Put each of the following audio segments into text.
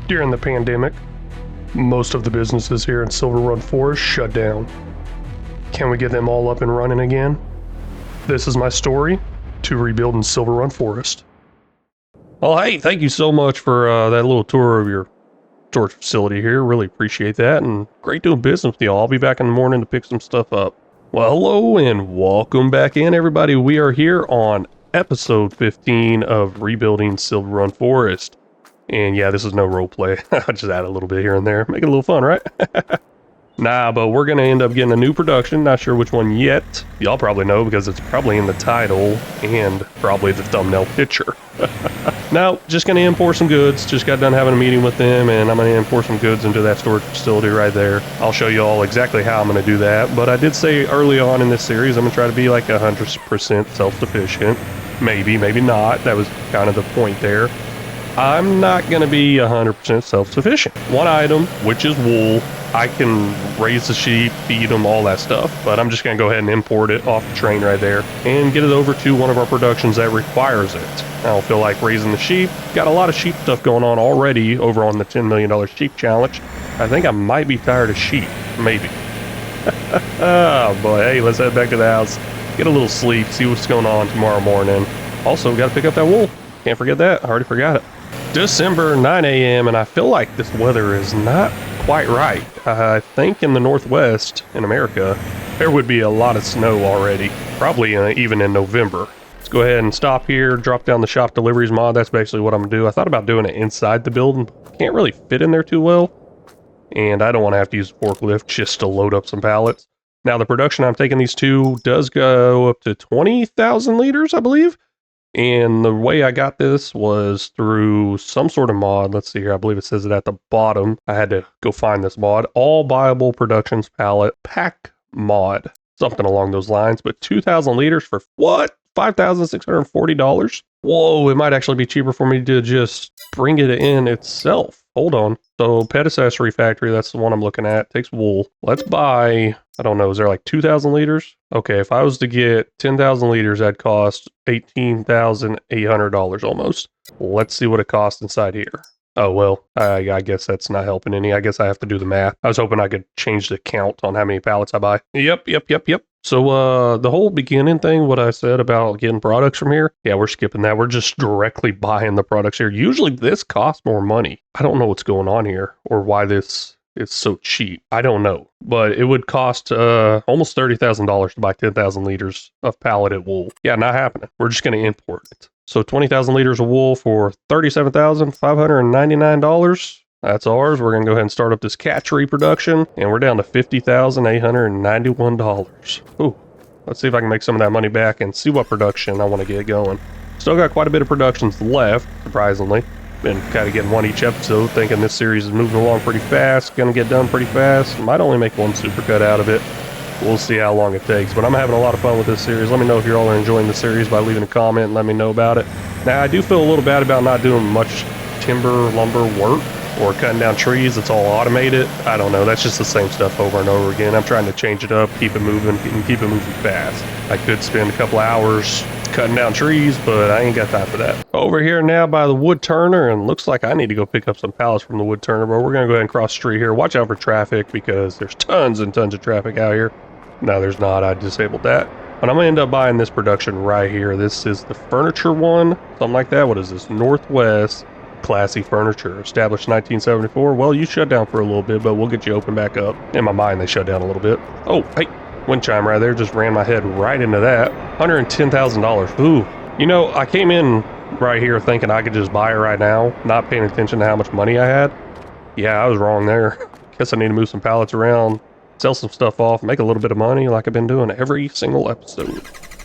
During the pandemic, most of the businesses here in Silverrun Forest shut down. Can we get them all up and running again? This is my story to rebuilding Silverrun Forest. Well, hey, thank you so much for that little tour of your storage facility here. Really appreciate that, and great doing business with y'all. I'll be back in the morning to pick some stuff up. Well, hello and welcome back in, everybody. We are here on episode 15 of rebuilding Silverrun Forest. And yeah, this is no role play. I just add a little bit here and there. Make it a little fun, right? Nah, but we're going to end up getting a new production. Not sure which one yet. Y'all probably know because it's probably in the title and probably the thumbnail picture. Now, just going to import some goods. Just got done having a meeting with them, and I'm going to import some goods into that storage facility right there. I'll show you all exactly how I'm going to do that. But I did say early on in this series, I'm going to try to be like 100% self-sufficient. Maybe, maybe not. That was kind of the point there. I'm not going to be 100% self-sufficient. One item, which is wool, I can raise the sheep, feed them, all that stuff, but I'm just going to go ahead and import it off the train right there and get it over to one of our productions that requires it. I don't feel like raising the sheep. Got a lot of sheep stuff going on already over on the $10 million sheep challenge. I think I might be tired of sheep, maybe. Oh boy, hey, let's head back to the house, get a little sleep, see what's going on tomorrow morning. Also, got to pick up that wool. Can't forget that, I already forgot it. December, 9 a.m. and I feel like this weather is not quite right. I think in the Northwest, in America, there would be a lot of snow already, probably even in November. Let's go ahead and stop here, drop down the shop deliveries mod. That's basically what I'm gonna do. I thought about doing it inside the building. Can't really fit in there too well, and I don't want to have to use a forklift just to load up some pallets. Now, the production I'm taking these to does go up to 20,000 liters, I believe. And the way I got this was through some sort of mod. Let's see here. I believe it says it at the bottom. I had to go find this mod. All Viable Productions Pallet Pack Mod. Something along those lines. But 2,000 liters for what? $5,640? Whoa, it might actually be cheaper for me to just bring it in itself. Hold on. So Pet Accessory Factory, that's the one I'm looking at. Takes wool. Let's buy, I don't know, is there like 2,000 liters? Okay, if I was to get 10,000 liters, that'd cost $18,800 almost. Let's see what it costs inside here. Oh, well, I guess that's not helping any. I guess I have to do the math. I was hoping I could change the count on how many pallets I buy. Yep. So, the whole beginning thing, what I said about getting products from here, yeah, we're skipping that. We're just directly buying the products here. Usually this costs more money. I don't know what's going on here or why this is so cheap. I don't know, but it would cost almost $30,000 to buy 10,000 liters of palleted wool. Yeah, not happening. We're just going to import it. So 20,000 liters of wool for $37,599. That's ours. We're going to go ahead and start up this catch reproduction, and we're down to $50,891. Ooh, let's see if I can make some of that money back and see what production I want to get going. Still got quite a bit of productions left, surprisingly. Been kind of getting one each episode, thinking this series is moving along pretty fast, going to get done pretty fast. Might only make one supercut out of it. We'll see how long it takes, but I'm having a lot of fun with this series. Let me know if you all are enjoying the series by leaving a comment and let me know about it. Now, I do feel a little bad about not doing much timber lumber work or cutting down trees. It's all automated. I don't know. That's just the same stuff over and over again. I'm trying to change it up, keep it moving, and keep it moving fast. I could spend a couple hours cutting down trees, but I ain't got time for that. Over here now by the wood turner, and looks like I need to go pick up some pallets from the wood turner, but we're going to go ahead and cross the street here. Watch out for traffic because there's tons and tons of traffic out here. No, there's not. I disabled that. But I'm going to end up buying this production right here. This is the furniture one, something like that. What is this? Northwest Classy Furniture, established 1974. Well, you shut down for a little bit, but we'll get you open back up. In my mind, they shut down a little bit. Oh, hey, wind chime right there. Just ran my head right into that. $110,000. Ooh, you know, I came in right here thinking I could just buy it right now, not paying attention to how much money I had. Yeah, I was wrong there. Guess I need to move some pallets around, sell some stuff off, make a little bit of money like I've been doing every single episode.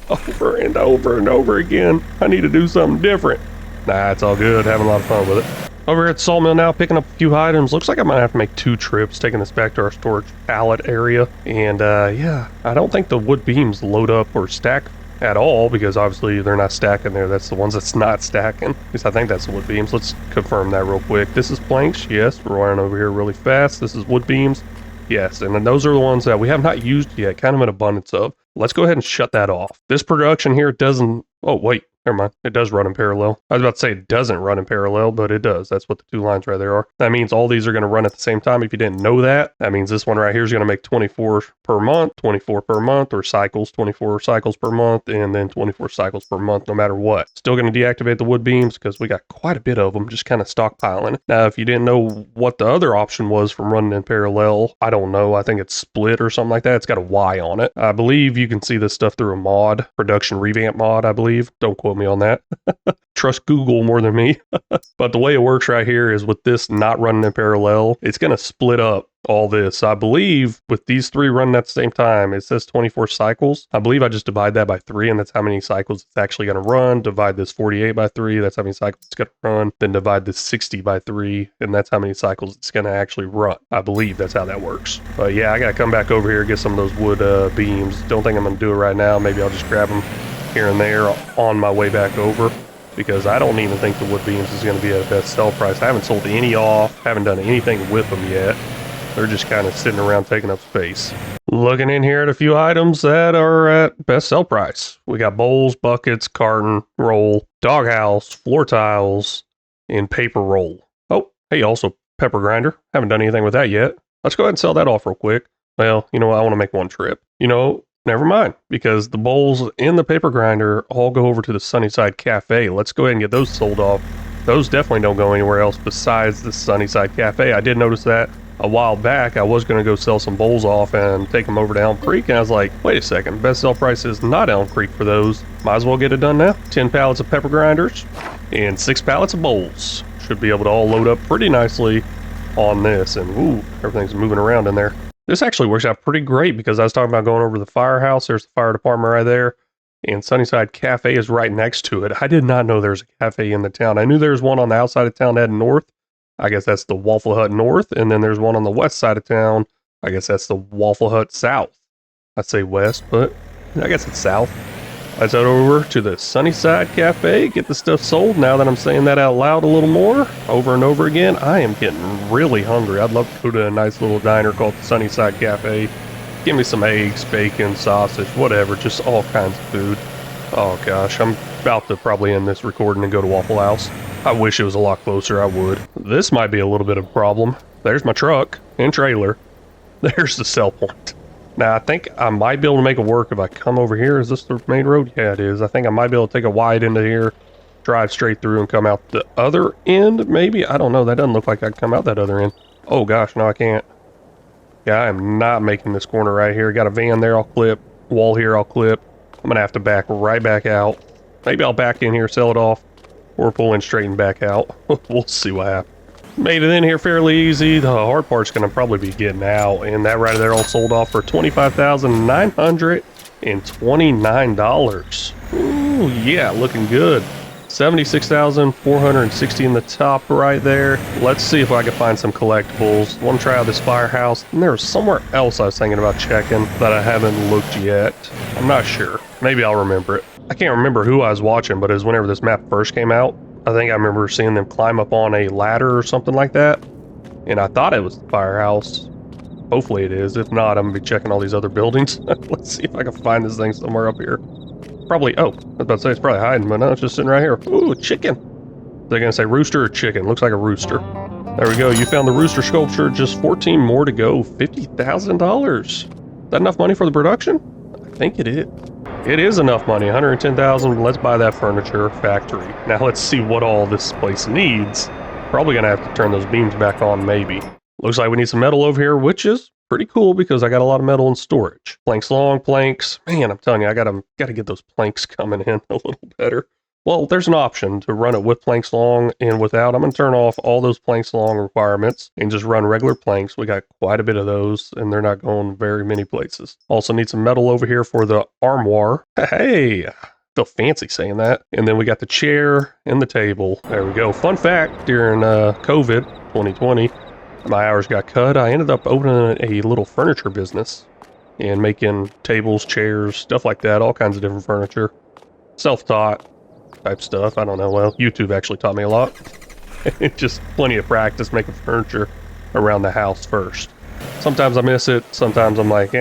Over and over and over again. I need to do something different. Nah, it's all good. Having a lot of fun with it. Over here at the sawmill now, picking up a few items. Looks like I might have to make 2 trips, taking this back to our storage pallet area. And yeah, I don't think the wood beams load up or stack at all because obviously they're not stacking there. That's the ones that's not stacking. At least I think that's the wood beams. Let's confirm that real quick. This is planks. Yes, we're running over here really fast. This is wood beams. Yes, and then those are the ones that we have not used yet, kind of an abundance of. Let's go ahead and shut that off. This production here doesn't... Oh, wait. never mind. It does run in parallel. I was about to say it doesn't run in parallel, but it does. That's what the two lines right there are. That means all these are going to run at the same time. If you didn't know that, that means this one right here is going to make 24 per month, 24 per month, or cycles, 24 cycles per month, and then 24 cycles per month, no matter what. Still going to deactivate the wood beams because we got quite a bit of them, just kind of stockpiling. Now, if you didn't know what the other option was from running in parallel, I don't know. I think it's split or something like that. It's got a Y on it. I believe you can see this stuff through a mod, production revamp mod, I believe. Don't quote me on that. Trust Google more than me. But the way it works right here is with this not running in parallel, it's going to split up all this. I believe with these three running at the same time, it says 24 cycles. I believe I just divide that by 3, and that's how many cycles it's actually going to run. Divide this 48 by 3, that's how many cycles it's going to run. Then divide this 60 by 3, and that's how many cycles it's going to actually run. I believe that's how that works. But yeah, I got to come back over here and get some of those wood beams. Don't think I'm going to do it right now. Maybe I'll just grab them here and there on my way back over, because I don't even think the wood beams is going to be at a best sell price. I haven't sold any off, haven't done anything with them yet. They're just kind of sitting around taking up space. Looking in here at a few items that are at best sell price. We got bowls, buckets, carton, roll, doghouse, floor tiles, and paper roll. Oh, hey, also pepper grinder. Haven't done anything with that yet. Let's go ahead and sell that off real quick. Well, you know what? I want to make one trip. You know, never mind, because the bowls and the paper grinder all go over to the Sunnyside Cafe. Let's go ahead and get those sold off. Those definitely don't go anywhere else besides the Sunnyside Cafe. I did notice that a while back. I was going to go sell some bowls off and take them over to Elm Creek, and I was like, wait a second, best sell price is not Elm Creek for those. Might as well get it done now. 10 pallets of pepper grinders and 6 pallets of bowls. Should be able to all load up pretty nicely on this, and ooh, everything's moving around in there. This actually works out pretty great because I was talking about going over to the firehouse. There's the fire department right there, and Sunnyside Cafe is right next to it. I did not know there's a cafe in the town. I knew there's one on the outside of town heading north. I guess that's the Waffle Hut North, and then there's one on the west side of town. I guess that's the Waffle Hut South. I'd say west, but I guess it's south. Let's head over to the Sunnyside Cafe, get the stuff sold. Now that I'm saying that out loud a little more, over and over again, I am getting really hungry. I'd love to go to a nice little diner called the Sunnyside Cafe. Give me some eggs, bacon, sausage, whatever, just all kinds of food. Oh gosh, I'm about to probably end this recording and go to Waffle House. I wish it was a lot closer, I would. This might be a little bit of a problem. There's my truck and trailer. There's the sell point. Now, I think I might be able to make it work if I come over here. Is this the main road? Yeah, it is. I think I might be able to take a wide into here, drive straight through and come out the other end, maybe? I don't know. That doesn't look like I can come out that other end. Oh gosh, no, I can't. Yeah, I am not making this corner right here. Got a van there, I'll clip. Wall here, I'll clip. I'm going to have to back right back out. Maybe I'll back in here, sell it off, or pull in straight and back out. We'll see what happens. Made it in here fairly easy. The hard part's going to probably be getting out, and that right there all sold off for $25,929. Ooh, yeah, looking good. $76,460 in the top right there. Let's see if I can find some collectibles. Want to try out this firehouse. And there was somewhere else I was thinking about checking that I haven't looked yet. I'm not sure. Maybe I'll remember it. I can't remember who I was watching, but it was whenever this map first came out. I think I remember seeing them climb up on a ladder or something like that. And I thought it was the firehouse. Hopefully it is. If not, I'm going to be checking all these other buildings. Let's see if I can find this thing somewhere up here. Probably, oh, I was about to say it's probably hiding, but no, it's just sitting right here. Ooh, chicken. They're going to say rooster or chicken. Looks like a rooster. There we go. You found the rooster sculpture. Just 14 more to go. $50,000. Is that enough money for the production? I think it is. It is enough money. $110,000. Let's buy that furniture factory. Now let's see what all this place needs. Probably going to have to turn those beams back on, maybe. Looks like we need some metal over here, which is pretty cool because I got a lot of metal in storage. Planks long, planks. Man, I'm telling you, I gotta get those planks coming in a little better. Well, there's an option to run it with planks long and without. I'm gonna turn off all those planks long requirements and just run regular planks. We got quite a bit of those and they're not going very many places. Also need some metal over here for the armoire. Hey, I feel fancy saying that. And then we got the chair and the table. There we go. Fun fact, during COVID 2020, my hours got cut. I ended up opening a little furniture business and making tables, chairs, stuff like that, all kinds of different furniture. Self-taught type stuff. I don't know. Well, YouTube actually taught me a lot. Just plenty of practice making furniture around the house first. Sometimes I miss it. Sometimes I'm like,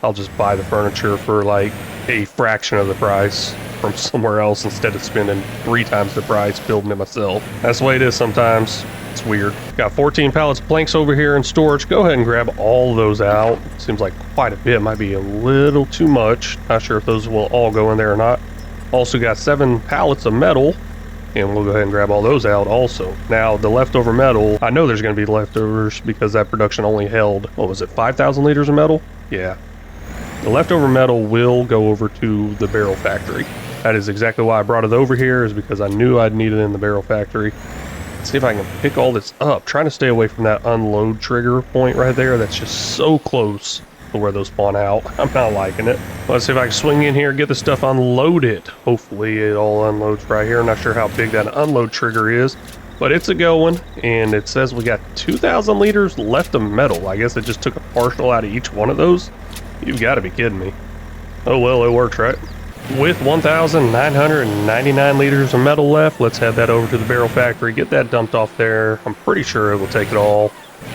I'll just buy the furniture for like a fraction of the price. from somewhere else instead of spending 3 times the price building it myself. That's the way it is sometimes. It's weird. Got 14 pallets of planks over here in storage. Go ahead and grab all those out. Seems like quite a bit. Might be a little too much. Not sure if those will all go in there or not. Also got 7 pallets of metal, and we'll go ahead and grab all those out also. Now, the leftover metal, I know there's going to be leftovers because that production only held, what was it, 5,000 liters of metal? Yeah. The leftover metal will go over to the barrel factory. That is exactly why I brought it over here, is because I knew I'd need it in the barrel factory. Let's see if I can pick all this up. Trying to stay away from that unload trigger point right there. That's just so close to where those spawn out. I'm not liking it. Let's see if I can swing in here, get the stuff unloaded. Hopefully it all unloads right here. I'm not sure how big that unload trigger is, but it's a going, and it says we got 2,000 liters left of metal. I guess it just took a partial out of each one of those. You've got to be kidding me. Oh well, it works, right? With 1,999 liters of metal left, let's head that over to the barrel factory, get that dumped off there. I'm pretty sure it will take it all.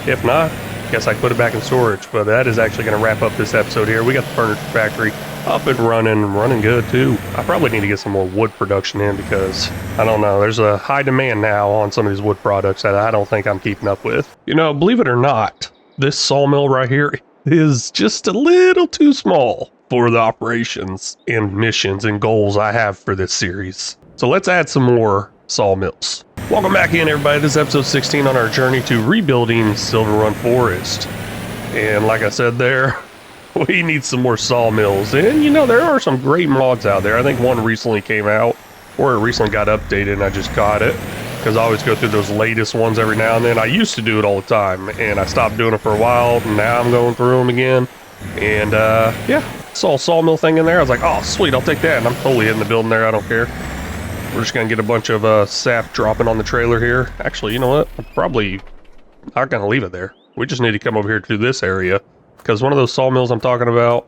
If not, guess I put it back in storage, but that is actually going to wrap up this episode here. We got the furniture factory up and running good too. I probably need to get some more wood production in because, I don't know, there's a high demand now on some of these wood products that I don't think I'm keeping up with. You know, believe it or not, this sawmill right here is just a little too small for the operations and missions and goals I have for this series. So let's add some more sawmills. Welcome back in, everybody. This is episode 16 on our journey to rebuilding Silverrun Forest. And like I said there, we need some more sawmills. And you know, there are some great mods out there. I think one recently came out, or it recently got updated and I just got it. Because I always go through those latest ones every now and then. I used to do it all the time, and I stopped doing it for a while, and now I'm going through them again. And yeah, saw a sawmill thing in there. I was like, oh sweet, I'll take that. And I'm totally in the building there, I don't care. We're just gonna get a bunch of sap dropping on the trailer here. Actually, you know what? I'm probably not gonna leave it there. We just need to come over here to this area, because one of those sawmills I'm talking about,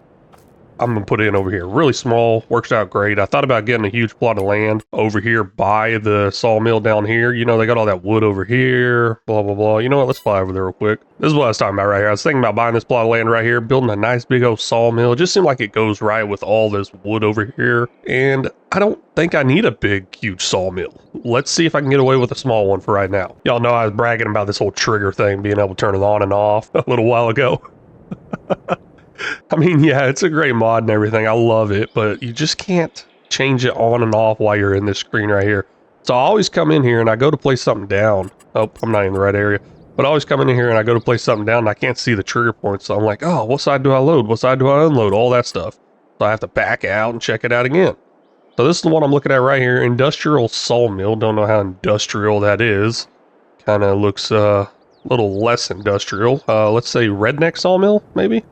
I'm gonna put it in over here. Really small, works out great. I thought about getting a huge plot of land over here by the sawmill down here. You know, they got all that wood over here, blah, blah, blah. You know what? Let's fly over there real quick. This is what I was talking about right here. I was thinking about buying this plot of land right here, building a nice big old sawmill. It just seemed like it goes right with all this wood over here. And I don't think I need a big, huge sawmill. Let's see if I can get away with a small one for right now. Y'all know I was bragging about this whole trigger thing, being able to turn it on and off a little while ago. I mean, yeah, it's a great mod and everything. I love it, but you just can't change it on and off while you're in this screen right here. So I always come in here and I go to place something down. Oh, I'm not in the right area. But I always come in here and I go to place something down and I can't see the trigger points. So I'm like, oh, what side do I load? What side do I unload? All that stuff. So I have to back out and check it out again. So this is the one I'm looking at right here. Industrial sawmill. Don't know how industrial that is. Kind of looks a little less industrial. Let's say redneck sawmill, maybe?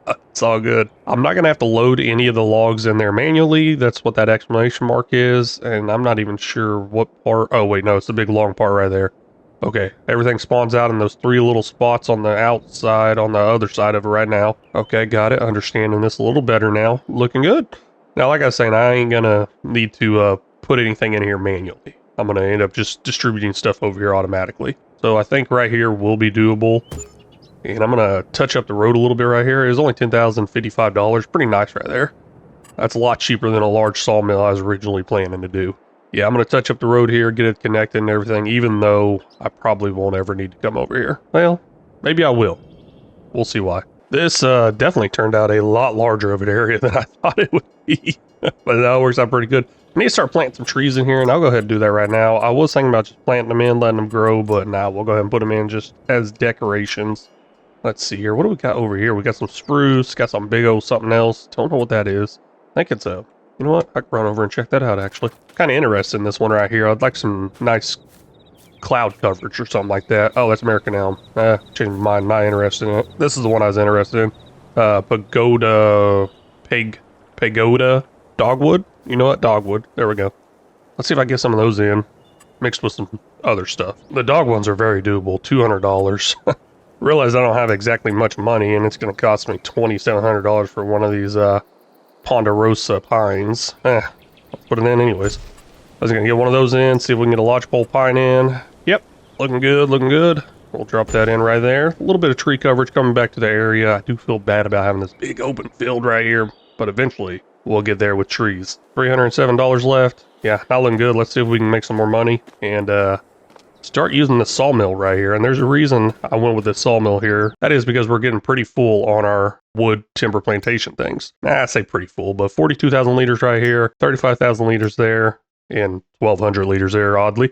It's all good. I'm not going to have to load any of the logs in there manually. That's what that exclamation mark is. And I'm not even sure what part. Oh, wait, no, it's the big long part right there. Okay, everything spawns out in those 3 little spots on the outside, on the other side of it right now. Okay, got it. Understanding this a little better now. Looking good. Now, like I was saying, I ain't going to need to put anything in here manually. I'm going to end up just distributing stuff over here automatically. So I think right here will be doable. And I'm going to touch up the road a little bit right here. It was only $10,055. Pretty nice right there. That's a lot cheaper than a large sawmill I was originally planning to do. Yeah, I'm going to touch up the road here, get it connected and everything, even though I probably won't ever need to come over here. Well, maybe I will. We'll see why. This definitely turned out a lot larger of an area than I thought it would be. But that works out pretty good. I need to start planting some trees in here, and I'll go ahead and do that right now. I was thinking about just planting them in, letting them grow, but now we'll go ahead and put them in just as decorations. Let's see here. What do we got over here? We got some spruce, got some big old something else. Don't know what that is. I think it's a... You know what? I can run over and check that out, actually. Kind of interested in this one right here. I'd like some nice cloud coverage or something like that. Oh, that's American elm. Changed my mind. Not interested in it. This is the one I was interested in. Pagoda dogwood. You know what? Dogwood. There we go. Let's see if I can get some of those in, mixed with some other stuff. The dog ones are very doable. $200. Realize I don't have exactly much money, and it's going to cost me $2,700 for one of these Ponderosa pines. I'll put it in anyways. I was going to get one of those in, see if we can get a lodgepole pine in. Yep, looking good, looking good. We'll drop that in right there. A little bit of tree coverage coming back to the area. I do feel bad about having this big open field right here, but eventually we'll get there with trees. $307 left. Yeah, not looking good. Let's see if we can make some more money and start using the sawmill right here. And there's a reason I went with this sawmill here. That is because we're getting pretty full on our wood timber plantation things. I say pretty full, but 42,000 liters right here, 35,000 liters there, and 1,200 liters there, oddly.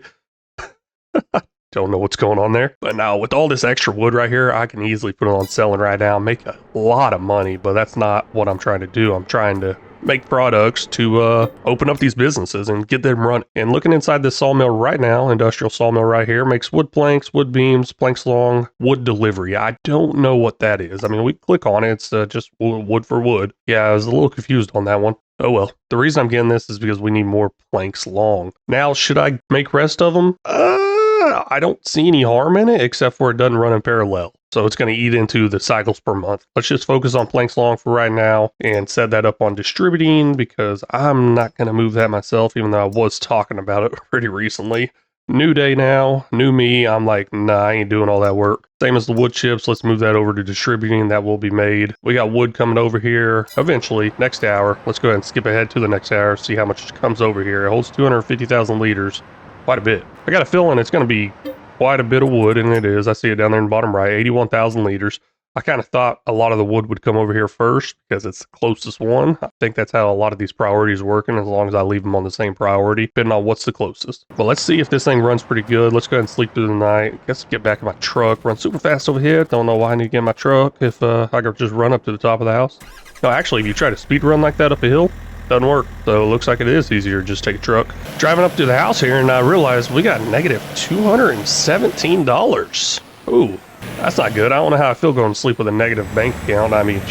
Don't know what's going on there. But now with all this extra wood right here, I can easily put it on selling right now, make a lot of money, but that's not what I'm trying to do. I'm trying to make products to open up these businesses and get them running. And looking inside this sawmill right now, industrial sawmill right here, makes wood planks, wood beams, planks long, wood delivery. I don't know what that is. I mean, we click on it, it's just wood for wood. Yeah, I was a little confused on that one. Oh well. The reason I'm getting this is because we need more planks long. Now, should I make rest of them? I don't see any harm in it, except for it doesn't run in parallel. So it's going to eat into the cycles per month. Let's just focus on planks long for right now and set that up on distributing, because I'm not going to move that myself, even though I was talking about it pretty recently. New day now, new me. I'm like, nah, I ain't doing all that work. Same as the wood chips. Let's move that over to distributing. That will be made. We got wood coming over here eventually, next hour. Let's go ahead and skip ahead to the next hour, see how much comes over here. It holds 250,000 liters. Quite a bit. I got a feeling it's going to be quite a bit of wood, and it is. I see it down there in the bottom right, 81,000 liters. I kind of thought a lot of the wood would come over here first because it's the closest one. I think that's how a lot of these priorities are working, as long as I leave them on the same priority, depending on what's the closest. But let's see if this thing runs pretty good. Let's go ahead and sleep through the night. Guess get back in my truck. Run super fast over here. Don't know why I need to get in my truck if I could just run up to the top of the house. No, actually, if you try to speed run like that up a hill, doesn't work. So it looks like it is easier to just take a truck. Driving up to the house here, and I realized we got negative $217. Ooh, that's not good. I don't know how I feel going to sleep with a negative bank account. I mean,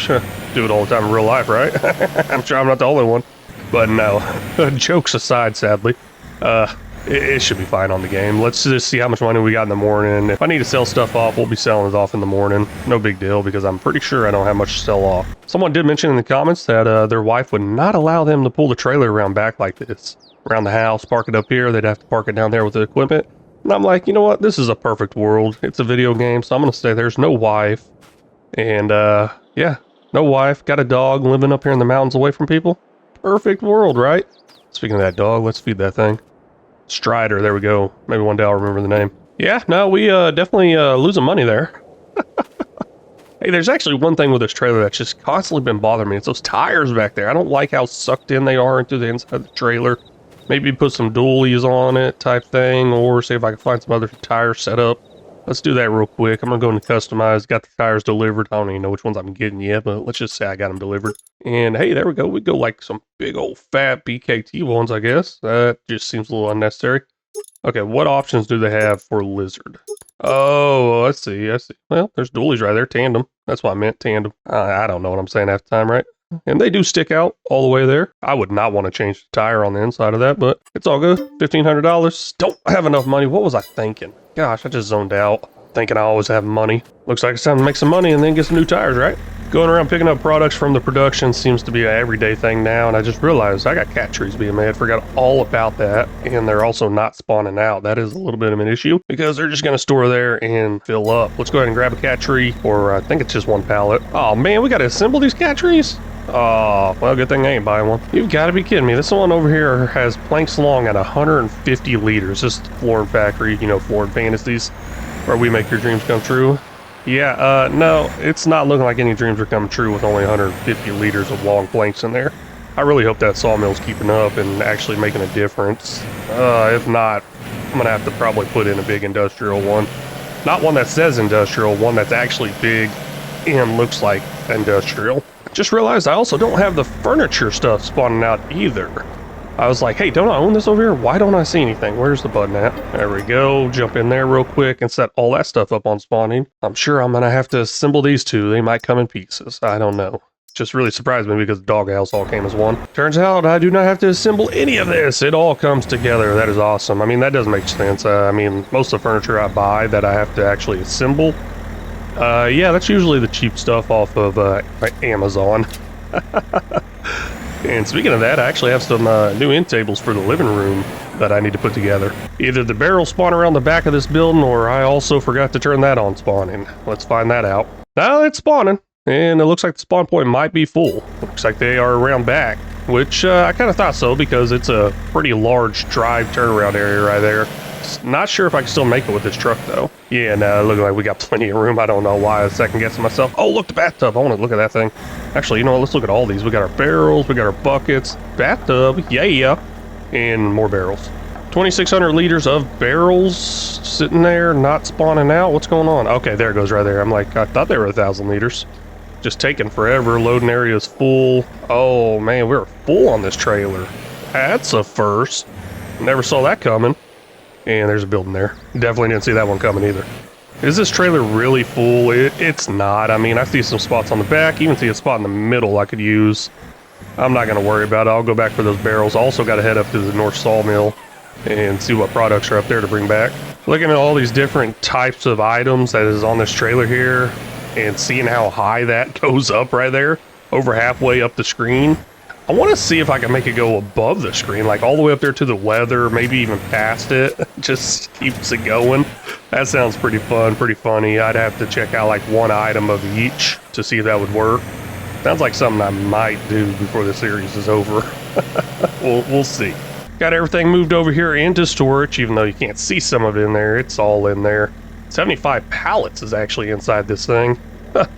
do it all the time in real life, right? I'm sure I'm not the only one. But no, jokes aside, sadly, it should be fine on the game. Let's just see how much money we got in the morning. If I need to sell stuff off, we'll be selling it off in the morning. No big deal, because I'm pretty sure I don't have much to sell off. Someone did mention in the comments that their wife would not allow them to pull the trailer around back like this. Around the house, park it up here. They'd have to park it down there with the equipment. And I'm like, you know what? This is a perfect world. It's a video game, so I'm going to say there's no wife. And yeah, no wife. Got a dog living up here in the mountains away from people. Perfect world, right? Speaking of that dog, let's feed that thing. Strider, there we go. Maybe one day I'll remember the name. Yeah, no, we definitely losing money there. Hey, there's actually one thing with this trailer that's just constantly been bothering me. It's those tires back there. I don't like how sucked in they are into the inside of the trailer. Maybe put some dualies on it type thing, or see if I can find some other tire setup. Let's do that real quick. I'm going to go into customize. Got the tires delivered. I don't even know which ones I'm getting yet, but let's just say I got them delivered. And hey, there we go. We go like some big old fat BKT ones, I guess. That just seems a little unnecessary. Okay, what options do they have for Lizard? Oh, I see. Well, there's dualies right there. Tandem. That's what I meant, tandem. I don't know what I'm saying half the time, right? And they do stick out all the way there. I would not want to change the tire on the inside of that, but it's all good. $1,500. Don't have enough money. What was I thinking? Gosh, I just zoned out. Thinking I always have money. Looks like it's time to make some money and then get some new tires, right? Going around picking up products from the production seems to be an everyday thing now, and I just realized I got cat trees being made. Forgot all about that, and they're also not spawning out. That is a little bit of an issue because they're just going to store there and fill up. Let's go ahead and grab a cat tree, or I think it's just one pallet. Oh man, we got to assemble these cat trees? Oh, well, good thing I ain't buying one. You've got to be kidding me. This one over here has planks long at 150 liters. This is the Flooring Factory, you know, Flooring Fantasies, where we make your dreams come true. Yeah, no, it's not looking like any dreams are coming true with only 150 liters of long planks in there. I really hope that sawmill's keeping up and actually making a difference. If not, I'm going to have to probably put in a big industrial one. Not one that says industrial, one that's actually big and looks like industrial. Just realized I also don't have the furniture stuff spawning out either. I was like, hey, don't I own this over here? Why don't I see anything? Where's the button at? There we go. Jump in there real quick and set all that stuff up on spawning. I'm sure I'm going to have to assemble these two. They might come in pieces. I don't know. Just really surprised me because the doghouse all came as one. Turns out I do not have to assemble any of this. It all comes together. That is awesome. I mean, that does make sense. I mean, most of the furniture I buy that I have to actually assemble, yeah, that's usually the cheap stuff off of Amazon. And speaking of that, I actually have some new end tables for the living room that I need to put together. Either the barrel spawn around the back of this building, or I also forgot to turn that on spawning. Let's find that out. Now it's spawning, and it looks like the spawn point might be full. Looks like they are around back. which I kind of thought so because it's a pretty large drive turnaround area right there. Not sure if I can still make it with this truck though. Yeah, no, looking like we got plenty of room. I don't know why I was second guessing myself. Oh, look, the bathtub. I want to look at that thing. Actually, you know what? Let's look at all these. We got our barrels, we got our buckets, bathtub, yeah, and more barrels. 2,600 liters of barrels sitting there, not spawning out. What's going on? Okay, there it goes right there. I'm like, I thought they were 1,000 liters. Just taking forever. Loading area is full. Oh man, we're full on this trailer. That's a first. Never saw that coming. And there's a building there. Definitely didn't see that one coming either. Is this trailer really full? It's not. I mean, I see some spots on the back, even see a spot in the middle I could use. I'm not going to worry about it. I'll go back for those barrels. Also got to head up to the North Sawmill and see what products are up there to bring back. Looking at all these different types of items that is on this trailer here and seeing how high that goes up right there, over halfway up the screen. I want to see if I can make it go above the screen, like all the way up there to the weather, maybe even past it. Just keeps it going. That sounds pretty fun, pretty funny. I'd have to check out like one item of each to see if that would work. Sounds like something I might do before the series is over. We'll see. Got everything moved over here into storage, even though you can't see some of it in there. It's all in there. 75 pallets is actually inside this thing.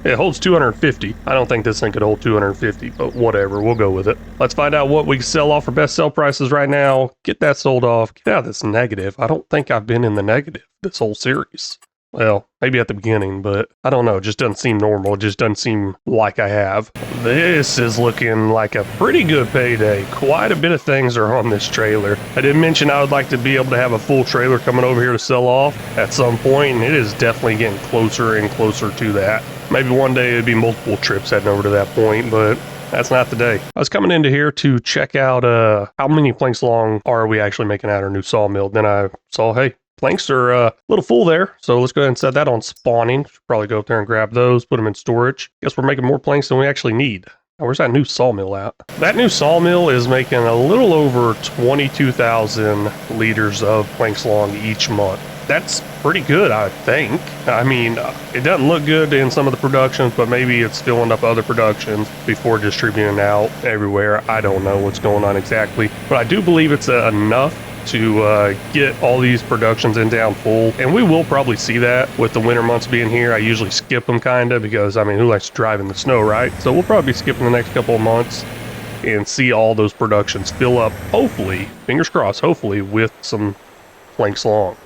It holds 250. I don't think this thing could hold 250, but whatever, we'll go with it. Let's find out what we can sell off for best sell prices right now. Get that sold off. Get out of this negative. I don't think I've been in the negative this whole series. Well, maybe at the beginning, but I don't know. It just doesn't seem normal. It just doesn't seem like I have. This is looking like a pretty good payday. Quite a bit of things are on this trailer. I did mention I would like to be able to have a full trailer coming over here to sell off at some point, and it is definitely getting closer and closer to that. Maybe one day it'd be multiple trips heading over to that point, but that's not the day. I was coming into here to check out how many planks long are we actually making at our new sawmill. Then I saw, hey, planks are a little full there, so let's go ahead and set that on spawning. Should probably go up there and grab those, put them in storage. Guess we're making more planks than we actually need. Now, where's that new sawmill at? That new sawmill is making a little over 22,000 liters of planks long each month. That's pretty good, I think. I mean, it doesn't look good in some of the productions, but maybe it's filling up other productions before distributing out everywhere. I don't know what's going on exactly, but I do believe it's enough to get all these productions in down full. And we will probably see that with the winter months being here. I usually skip them kind of because, I mean, who likes to drive in the snow, right? So we'll probably be skipping the next couple of months and see all those productions fill up, hopefully, fingers crossed, hopefully, with some planks long.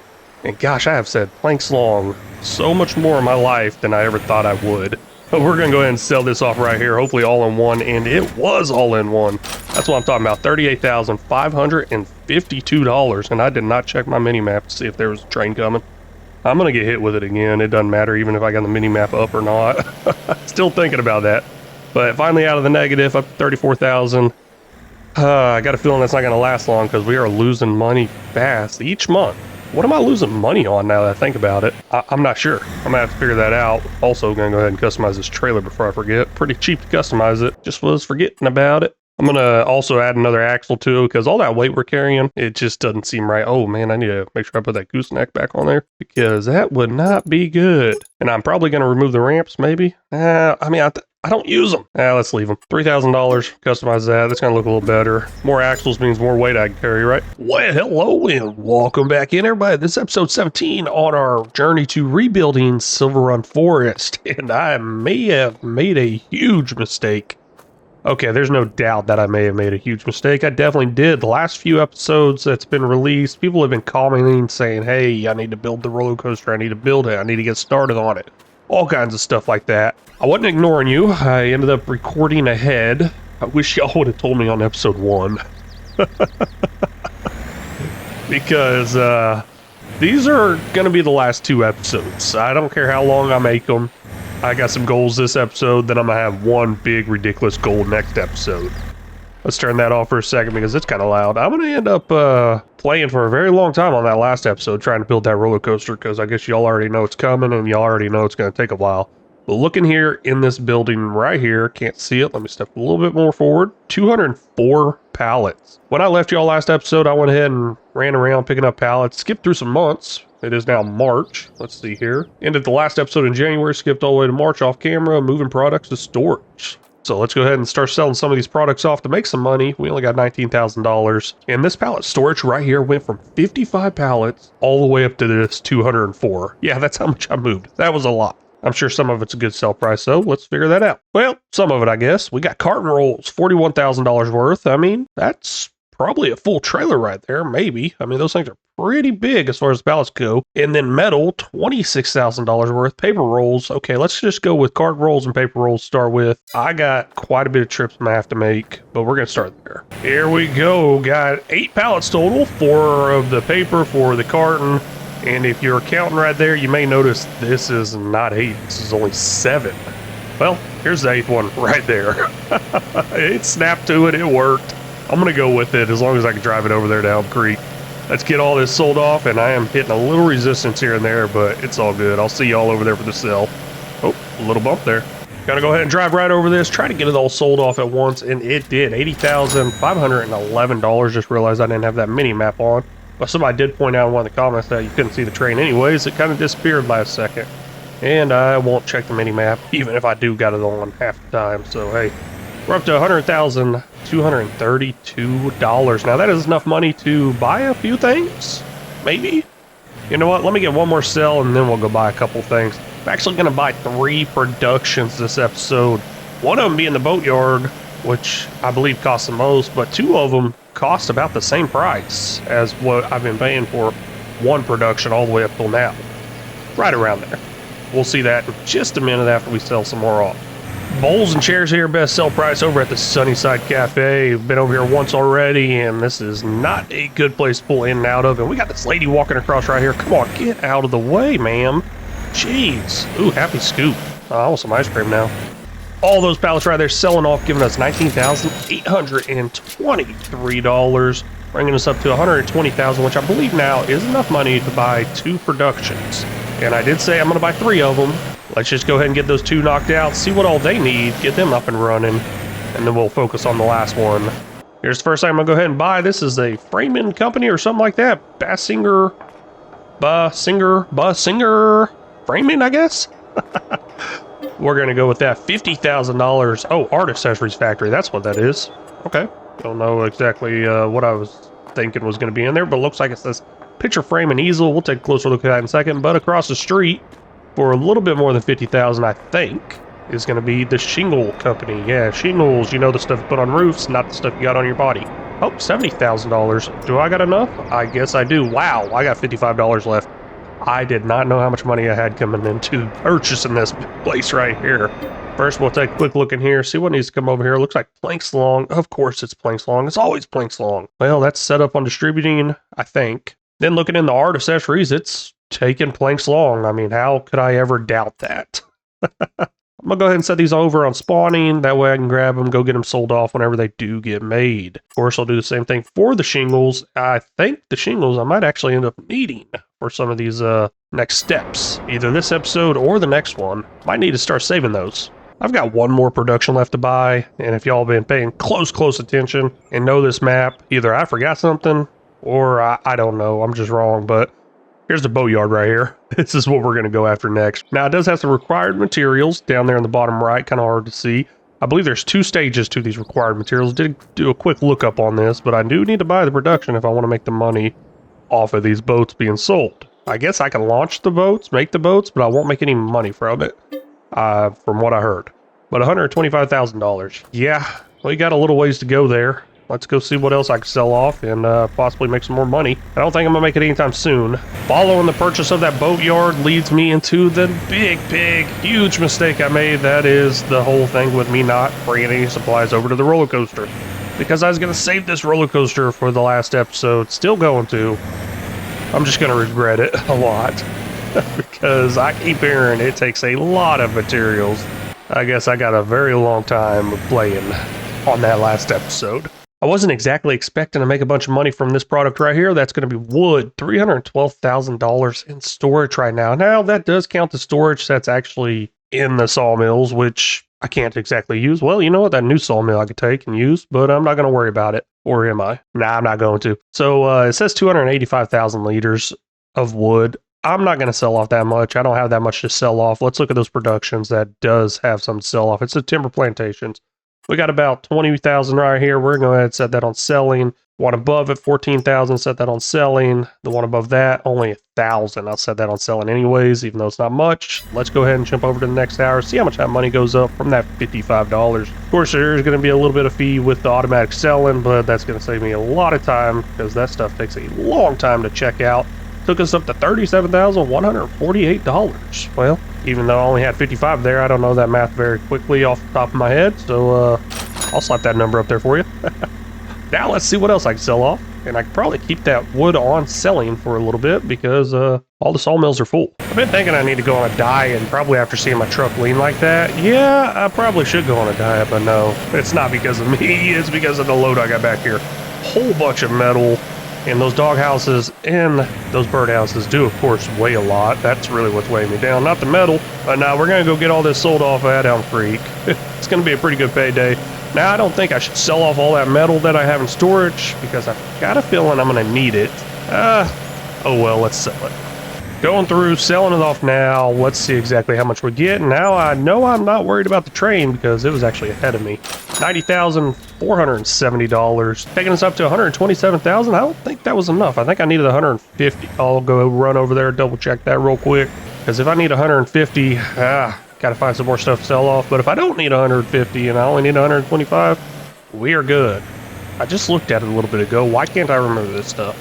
And gosh, I have said planks long so much more in my life than I ever thought I would. But we're going to go ahead and sell this off right here, hopefully all in one, and it was all in one. That's what I'm talking about, $38,552, and I did not check my mini-map to see if there was a train coming. I'm going to get hit with it again. It doesn't matter even if I got the mini-map up or not. Still thinking about that. But finally out of the negative, up to 34,000. I got a feeling that's not going to last long because we are losing money fast each month. What am I losing money on now that I think about it? I'm not sure. I'm gonna have to figure that out. Also gonna go ahead and customize this trailer before I forget. Pretty cheap to customize it. Just was forgetting about it. I'm gonna also add another axle too, because all that weight we're carrying, it just doesn't seem right. Oh man, I need to make sure I put that gooseneck back on there because that would not be good. And I'm probably gonna remove the ramps maybe. I mean, I don't use them. Let's leave them. $3,000, customize that. That's gonna look a little better. More axles means more weight I can carry, right? Well, hello and welcome back in, everybody. This is episode 17 on our journey to rebuilding Silverrun Forest. And I may have made a huge mistake. Okay, there's no doubt that I may have made a huge mistake. I definitely did. The last few episodes that's been released, people have been commenting saying, hey, I need to build the roller coaster. I need to build it. I need to get started on it. All kinds of stuff like that. I wasn't ignoring you. I ended up recording ahead. I wish y'all would have told me on episode 1. Because these are going to be the last 2 episodes. I don't care how long I make them. I got some goals this episode, then I'm going to have one big ridiculous goal next episode. Let's turn that off for a second because it's kind of loud. I'm going to end up playing for a very long time on that last episode trying to build that roller coaster because I guess y'all already know it's coming and y'all already know it's going to take a while. But looking here in this building right here, can't see it. Let me step a little bit more forward. 204 pallets. When I left y'all last episode, I went ahead and ran around picking up pallets, skipped through some months. It is now March. Let's see here. Ended the last episode in January, skipped all the way to March off camera, moving products to storage. So let's go ahead and start selling some of these products off to make some money. We only got $19,000. And this pallet storage right here went from 55 pallets all the way up to this 204. Yeah, that's how much I moved. That was a lot. I'm sure some of it's a good sell price, so let's figure that out. Well, some of it, I guess. We got carton rolls, $41,000 worth. I mean, that's probably a full trailer right there, maybe. I mean, those things are pretty big as far as pallets go. And then metal, $26,000 worth. Paper rolls. Okay, let's just go with carton rolls and paper rolls to start with. I got quite a bit of trips I'm gonna have to make, but we're gonna start there. Here we go. Got 8 pallets total, 4 of the paper, 4 of the carton. And if you're counting right there, you may notice this is not 8, this is only 7. Well, here's the 8th one right there. It snapped to it, it worked. I'm gonna go with it as long as I can drive it over there to Elm Creek. Let's get all this sold off, and I am hitting a little resistance here and there, but it's all good. I'll see y'all over there for the sale. Oh, a little bump there. Gotta go ahead and drive right over this, try to get it all sold off at once, and it did. $80,511. Just realized I didn't have that mini map on. But somebody did point out in one of the comments that you couldn't see the train anyways. It kind of disappeared last second. And I won't check the mini map, even if I do got it on half the time. So, hey, we're up to $100,232. Now, that is enough money to buy a few things, maybe. You know what? Let me get one more sell, and then we'll go buy a couple things. I'm actually going to buy 3 productions this episode. One of them being the boatyard, which I believe costs the most, but 2 of them cost about the same price as what I've been paying for one production all the way up till now. Right around there. We'll see that in just a minute after we sell some more off. Bowls and chairs here, best sell price over at the Sunnyside Cafe. Been over here once already, and this is not a good place to pull in and out of. And we got this lady walking across right here. Come on, get out of the way, ma'am. Jeez. Ooh, happy scoop. I want some ice cream now. All those pallets right there selling off, giving us $19,823, bringing us up to $120,000, which I believe now is enough money to buy 2 productions. And I did say I'm going to buy 3 of them. Let's just go ahead and get those 2 knocked out, see what all they need, get them up and running, and then we'll focus on the last one. Here's the first thing I'm going to go ahead and buy. This is a framing company or something like that. Bassinger framing, I guess? We're going to go with that. $50,000. Oh, Art Accessories Factory. That's what that is. Okay. Don't know exactly what I was thinking was going to be in there, but it looks like it says picture frame and easel. We'll take a closer look at that in a second. But across the street, for a little bit more than $50,000, I think, is going to be the Shingle Company. Yeah, shingles, you know, the stuff you put on roofs, not the stuff you got on your body. Oh, $70,000. Do I got enough? I guess I do. Wow, I got $55 left. I did not know how much money I had coming into purchasing this place right here. First, we'll take a quick look in here, see what needs to come over here. It looks like planks long. Of course it's planks long. It's always planks long. Well, that's set up on distributing, I think. Then looking in the art accessories, it's taking planks long. I mean, how could I ever doubt that? I'm going to go ahead and set these over on spawning. That way I can grab them, go get them sold off whenever they do get made. Of course, I'll do the same thing for the shingles. I think the shingles I might actually end up needing for some of these next steps. Either this episode or the next one. Might need to start saving those. I've got one more production left to buy, and if y'all been paying close attention and know this map, either I forgot something or I don't know, I'm just wrong, but here's the boatyard right here. This is what we're going to go after next. Now, it does have some required materials down there in the bottom right, kind of hard to see. I believe there's 2 stages to these required materials. Did do a quick lookup on this, but I do need to buy the production if I want to make the money off of these boats being sold. I guess I can launch the boats, make the boats, but I won't make any money from it, from what I heard. But $125,000. Yeah, we got a little ways to go there. Let's go see what else I can sell off and possibly make some more money. I don't think I'm going to make it anytime soon. Following the purchase of that boatyard leads me into the big, huge mistake I made. That is the whole thing with me not bringing any supplies over to the roller coaster. Because I was going to save this roller coaster for the last episode. Still going to. I'm just going to regret it a lot. Because I keep hearing it takes a lot of materials. I guess I got a very long time playing on that last episode. I wasn't exactly expecting to make a bunch of money from this product right here. That's going to be wood. $312,000 in storage right now. Now, that does count the storage that's actually in the sawmills, which I can't exactly use. Well, you know what? That new sawmill I could take and use, but I'm not going to worry about it. Or am I? Nah, I'm not going to. So it says 285,000 liters of wood. I'm not going to sell off that much. I don't have that much to sell off. Let's look at those productions that does have some sell off. It's the timber plantations. We got about 20,000 right here. We're going to go ahead and set that on selling. One above it, 14,000, set that on selling. The one above that, only 1,000. I'll set that on selling anyways, even though it's not much. Let's go ahead and jump over to the next hour, see how much that money goes up from that $55. Of course, there's going to be a little bit of fee with the automatic selling, but that's going to save me a lot of time because that stuff takes a long time to check out. Took us up to $37,148. Well, even though I only had 55 there, I don't know that math very quickly off the top of my head, so I'll slap that number up there for you. Now let's see what else I can sell off. And I could probably keep that wood on selling for a little bit because all the sawmills are full. I've been thinking I need to go on a diet, and probably after seeing my truck lean like that, yeah, I probably should go on a diet, but no, it's not because of me, it's because of the load I got back here. Whole bunch of metal, and those dog houses and those bird houses do, of course, weigh a lot. That's really what's weighing me down, not the metal. But now we're gonna go get all this sold off at Elm Creek. It's gonna be a pretty good payday. Now, I don't think I should sell off all that metal that I have in storage because I've got a feeling I'm going to need it. Oh well, let's sell it. Going through, selling it off now. Let's see exactly how much we get. Now, I know I'm not worried about the train because it was actually ahead of me. $90,470. Taking us up to $127,000. I don't think that was enough. I think I needed $150. I'll go run over there, double check that real quick. Because if I need $150, got to find some more stuff to sell off. But if I don't need 150 and I only need 125, we are good. I just looked at it a little bit ago. Why can't I remember this stuff?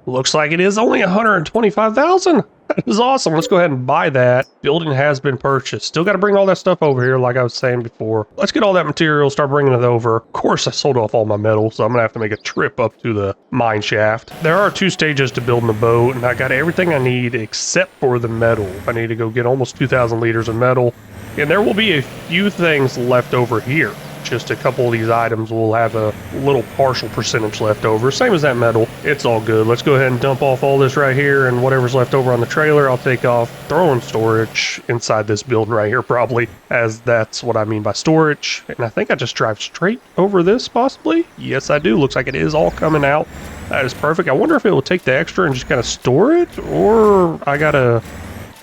Looks like it is only 125,000. That is awesome. Let's go ahead and buy that. Building has been purchased. Still got to bring all that stuff over here like I was saying before. Let's get all that material, start bringing it over. Of course, I sold off all my metal, so I'm going to have to make a trip up to the mine shaft. There are 2 stages to building the boat, and I got everything I need except for the metal. I need to go get almost 2,000 liters of metal, and there will be a few things left over here. Just a couple of these items will have a little partial percentage left over. Same as that metal. It's all good. Let's go ahead and dump off all this right here, and whatever's left over on the trailer, I'll take off, throw in storage inside this building right here probably, as that's what I mean by storage. And I think I just drive straight over this possibly. Yes, I do. Looks like it is all coming out. That is perfect. I wonder if it will take the extra and just kind of store it, or I gotta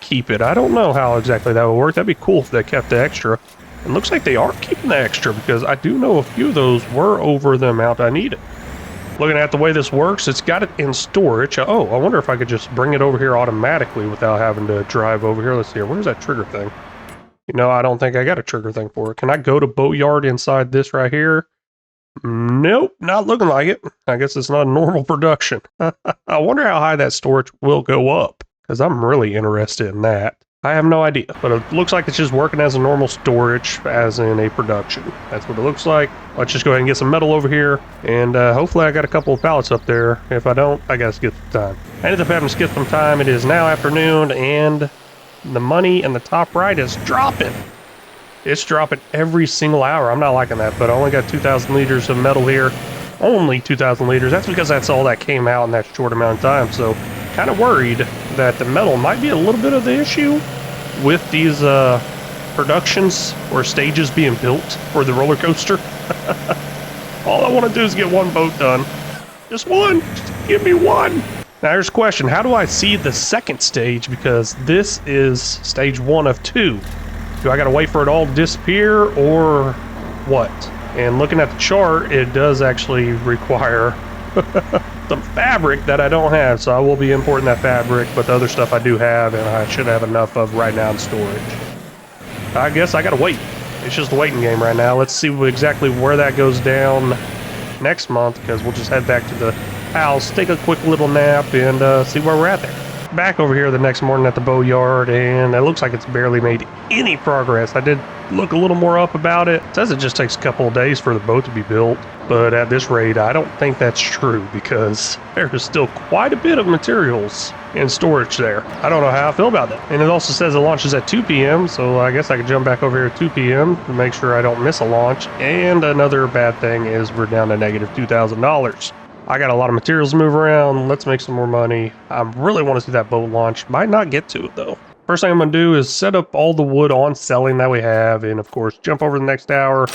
keep it. I don't know how exactly that would work. That'd be cool if they kept the extra. It looks like they are keeping the extra because I do know a few of those were over the amount I needed. Looking at the way this works, it's got it in storage. Oh, I wonder if I could just bring it over here automatically without having to drive over here. Let's see here. Where's that trigger thing? You know, I don't think I got a trigger thing for it. Can I go to boatyard inside this right here? Nope, not looking like it. I guess it's not a normal production. I wonder how high that storage will go up because I'm really interested in that. I have no idea, but it looks like it's just working as a normal storage, as in a production. That's what it looks like. Let's just go ahead and get some metal over here, and hopefully I got a couple of pallets up there. If I don't, I gotta skip some time. I ended up having to skip some time. It is now afternoon, and the money in the top right is dropping. It's dropping every single hour. I'm not liking that, but I only got 2,000 liters of metal here. Only 2,000 liters. That's because that's all that came out in that short amount of time, so kind of worried that the metal might be a little bit of the issue with these productions or stages being built for the roller coaster. All I want to do is get one boat done. Just one. Just give me one. Now here's a question. How do I see the second stage? Because this is stage 1 of 2. Do I got to wait for it all to disappear or what? And looking at the chart, it does actually require some fabric that I don't have, so I will be importing that fabric, but the other stuff I do have, and I should have enough of right now in storage. I guess I gotta wait. It's just a waiting game right now. Let's see exactly where that goes down next month, because we'll just head back to the house, take a quick little nap, and see where we're at there. Back over here the next morning at the boatyard, and it looks like it's barely made any progress. I did look a little more up about it. It says it just takes a couple of days for the boat to be built, but at this rate, I don't think that's true because there is still quite a bit of materials in storage there. I don't know how I feel about that. And it also says it launches at 2 p.m., so I guess I could jump back over here at 2 p.m. to make sure I don't miss a launch. And another bad thing is we're down to negative $2,000. I got a lot of materials to move around. Let's make some more money. I really want to see that boat launch. Might not get to it though. First thing I'm going to do is set up all the wood on selling that we have, and of course jump over the next hour.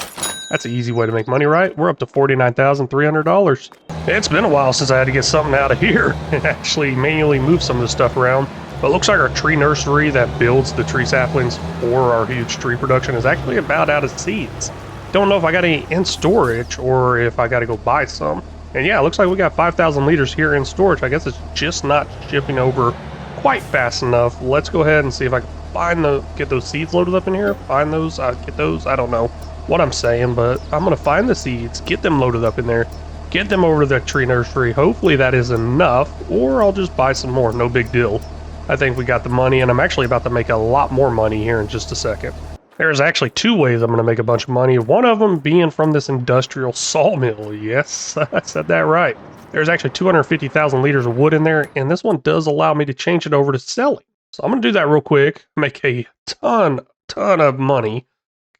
That's an easy way to make money, right? We're up to $49,300. It's been a while since I had to get something out of here and actually manually move some of this stuff around. But it looks like our tree nursery that builds the tree saplings for our huge tree production is actually about out of seeds. don't know if I got any in storage or if I got to go buy some. And yeah, it looks like we got 5,000 liters here in storage. I guess it's just not shipping over quite fast enough. Let's go ahead and see if I can get those seeds loaded up in here. Find those, get those. I don't know what I'm saying, but I'm gonna find the seeds, get them loaded up in there, get them over to the tree nursery. Hopefully that is enough, or I'll just buy some more. No big deal. I think we got the money, and I'm actually about to make a lot more money here in just a second. There's actually two ways I'm going to make a bunch of money. One of them being from this industrial sawmill. Yes, I said that right. There's actually 250,000 liters of wood in there, and this one does allow me to change it over to selling. So I'm going to do that real quick, make a ton of money.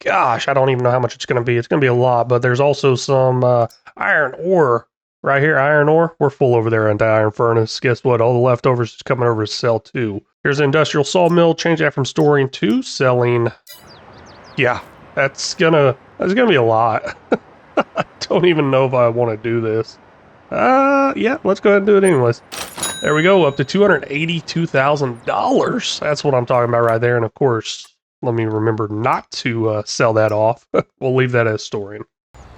Gosh, I don't even know how much it's going to be. It's going to be a lot, but there's also some iron ore right here. Iron ore, we're full over there on the iron furnace. Guess what? All the leftovers is coming over to sell too. Here's the industrial sawmill. Change that from storing to selling. Yeah, that's gonna be a lot. I don't even know if I want to do this. Yeah, let's go ahead and do it anyways. There we go, up to $282,000. That's what I'm talking about right there. And of course, let me remember not to sell that off. We'll leave that as storing.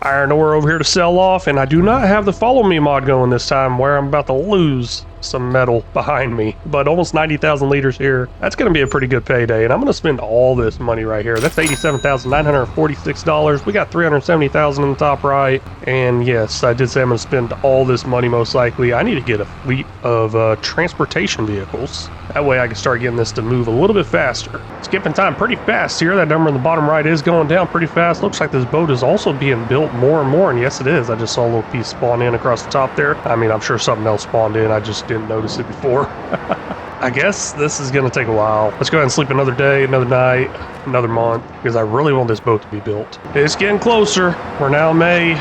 Iron ore over here to sell off, and I do not have the follow me mod going this time where I'm about to lose some metal behind me, but almost 90,000 liters here. That's going to be a pretty good payday, and I'm going to spend all this money right here. That's $87,946. We got $370,000 in the top right, and yes, I did say I'm going to spend all this money most likely. I need to get a fleet of transportation vehicles. That way I can start getting this to move a little bit faster. Skipping time pretty fast here. That number in the bottom right is going down pretty fast. Looks like this boat is also being built more and more, and yes it is. I just saw a little piece spawn in across the top there. I mean, I'm sure something else spawned in. I just didn't notice it before. I guess this is going to take a while. Let's go ahead and sleep another day, another night, another month, because I really want this boat to be built. It's getting closer. We're now in May,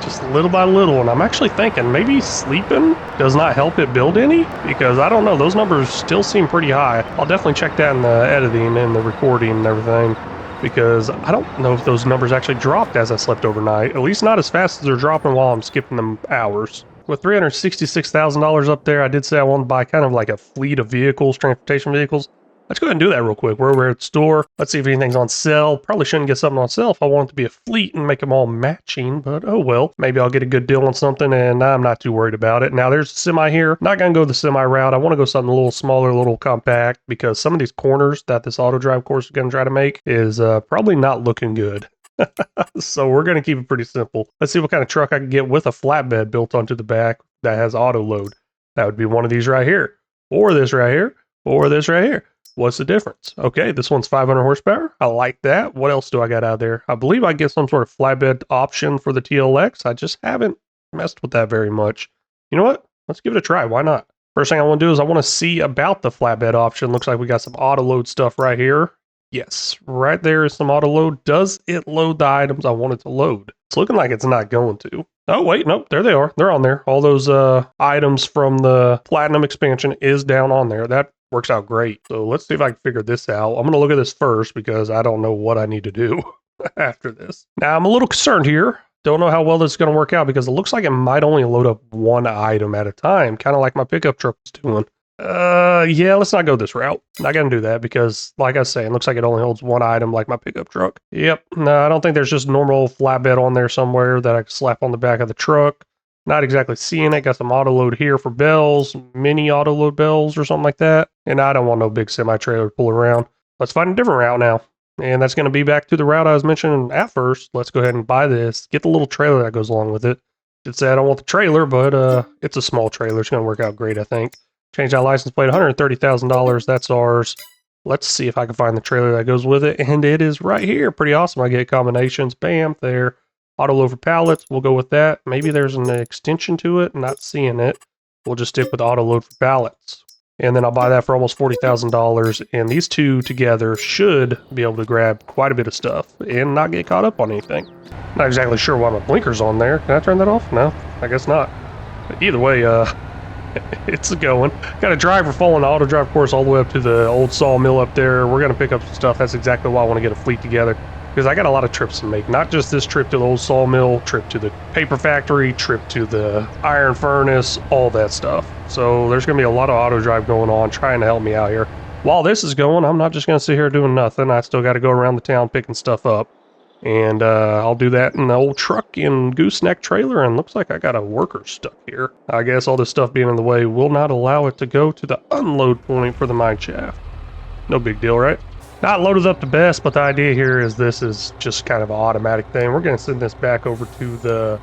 just little by little, and I'm actually thinking maybe sleeping does not help it build any, because I don't know, those numbers still seem pretty high. I'll definitely check that in the editing and the recording and everything, because I don't know if those numbers actually dropped as I slept overnight, at least not as fast as they're dropping while I'm skipping them hours. With $366,000 up there, I did say I wanted to buy kind of like a fleet of vehicles, transportation vehicles. Let's go ahead and do that real quick. We're over at the store. Let's see if anything's on sale. Probably shouldn't get something on sale if I want it to be a fleet and make them all matching, but oh well. Maybe I'll get a good deal on something, and I'm not too worried about it. Now, there's a semi here. Not going to go the semi route. I want to go something a little smaller, a little compact, because some of these corners that this auto drive course is going to try to make is probably not looking good. So we're going to keep it pretty simple. Let's see what kind of truck I can get with a flatbed built onto the back that has auto load. That would be one of these right here, or this right here, or this right here. What's the difference? Okay, this one's 500 horsepower. I like that. What else do I got out there? I believe I get some sort of flatbed option for the TLX. I just haven't messed with that very much. You know what? Let's give it a try. Why not? First thing I want to do is I want to see about the flatbed option. Looks like we got some auto load stuff right here. Yes, right there is some auto load. Does it load the items I want it to load? It's looking like it's not going to. Oh, wait, nope, there they are. They're on there. All those items from the Platinum expansion is down on there. That works out great. So let's see if I can figure this out. I'm going to look at this first because I don't know what I need to do after this. Now, I'm a little concerned here. Don't know how well this is going to work out because it looks like it might only load up one item at a time, kind of like my pickup truck is doing. Yeah, let's not go this route. Not gonna do that because, like I was saying, it looks like it only holds one item like my pickup truck. Yep, no, I don't think there's just normal flatbed on there somewhere that I can slap on the back of the truck. Not exactly seeing it. Got some auto load here for bells, mini auto load bells or something like that. And I don't want no big semi-trailer to pull around. Let's find a different route now. And that's going to be back to the route I was mentioning at first. Let's go ahead and buy this. Get the little trailer that goes along with it. Did say I don't want the trailer, but it's a small trailer. It's going to work out great, I think. Change that license plate, $130,000. That's ours. Let's see if I can find the trailer that goes with it. And it is right here. Pretty awesome. I get combinations. Bam, there. Auto load for pallets. We'll go with that. Maybe there's an extension to it. Not seeing it. We'll just stick with auto load for pallets. And then I'll buy that for almost $40,000. And these two together should be able to grab quite a bit of stuff and not get caught up on anything. Not exactly sure why my blinker's on there. Can I turn that off? No, I guess not. But either way, it's going. Got a driver following the auto drive course all the way up to the old sawmill up there. We're going to pick up some stuff. That's exactly why I want to get a fleet together. Because I got a lot of trips to make. Not just this trip to the old sawmill, trip to the paper factory, trip to the iron furnace, all that stuff. So there's going to be a lot of auto drive going on, trying to help me out here. While this is going, I'm not just going to sit here doing nothing. I still got to go around the town picking stuff up. And I'll do that in the old truck and gooseneck trailer, and looks like I got a worker stuck here. I guess all this stuff being in the way will not allow it to go to the unload point for the mine shaft. No big deal, right? Not loaded up the best, but the idea here is this is just kind of an automatic thing. We're going to send this back over to the...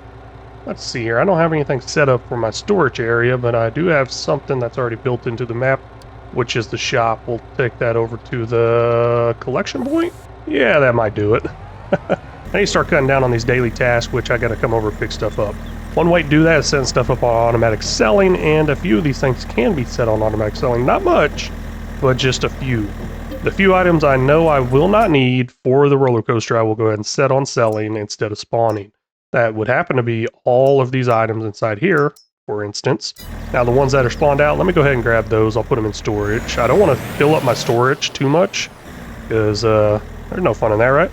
Let's see here. I don't have anything set up for my storage area, but I do have something that's already built into the map, which is the shop. We'll take that over to the collection point. Yeah, that might do it. I need to start cutting down on these daily tasks, which I got to come over and pick stuff up. One way to do that is setting stuff up on automatic selling, and a few of these things can be set on automatic selling. Not much, but just a few. The few items I know I will not need for the roller coaster, I will go ahead and set on selling instead of spawning. That would happen to be all of these items inside here, for instance. Now the ones that are spawned out, let me go ahead and grab those. I'll put them in storage. I don't want to fill up my storage too much, because there's no fun in that, right?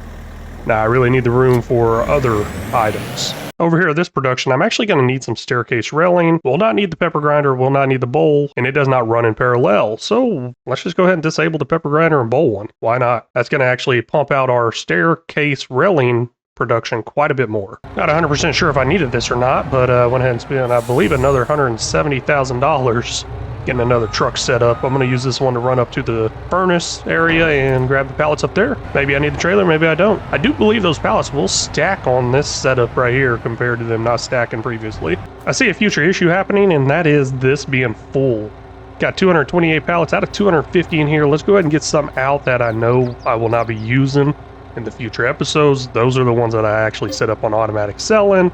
Now I really need the room for other items. Over here at this production, I'm actually going to need some staircase railing. Will not need the pepper grinder, will not need the bowl, and it does not run in parallel. So let's just go ahead and disable the pepper grinder and bowl one. Why not? That's going to actually pump out our staircase railing production quite a bit more. Not 100% sure if I needed this or not, but went ahead and spent, I believe, another $170,000 getting another truck set up. I'm going to use this one to run up to the furnace area and grab the pallets up there. Maybe I need the trailer, maybe I don't. I do believe those pallets will stack on this setup right here compared to them not stacking previously. I see a future issue happening, and that is this being full. Got 228 pallets out of 250 in here. Let's go ahead and get some out that I know I will not be using in the future episodes. Those are the ones that I actually set up on automatic selling.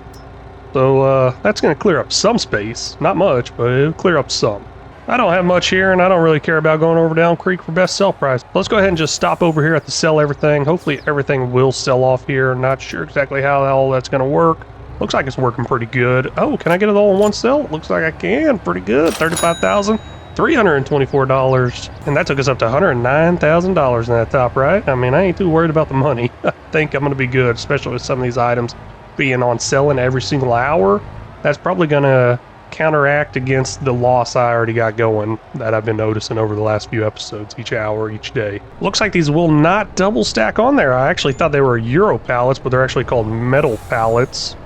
So that's going to clear up some space. Not much, but it'll clear up some. I don't have much here, and I don't really care about going over down creek for best sell price. Let's go ahead and just stop over here at the sell everything. Hopefully everything will sell off here. Not sure exactly how all that's going to work. Looks like it's working pretty good. Oh, can I get it all in one sell? Looks like I can. Pretty good. $35,324. And that took us up to $109,000 in that top right. I mean, I ain't too worried about the money. I think I'm going to be good, especially with some of these items being on selling every single hour. That's probably going to counteract against the loss I already got going that I've been noticing over the last few episodes, each hour, each day. Looks like these will not double stack on there. I actually thought they were Euro pallets, but they're actually called metal pallets.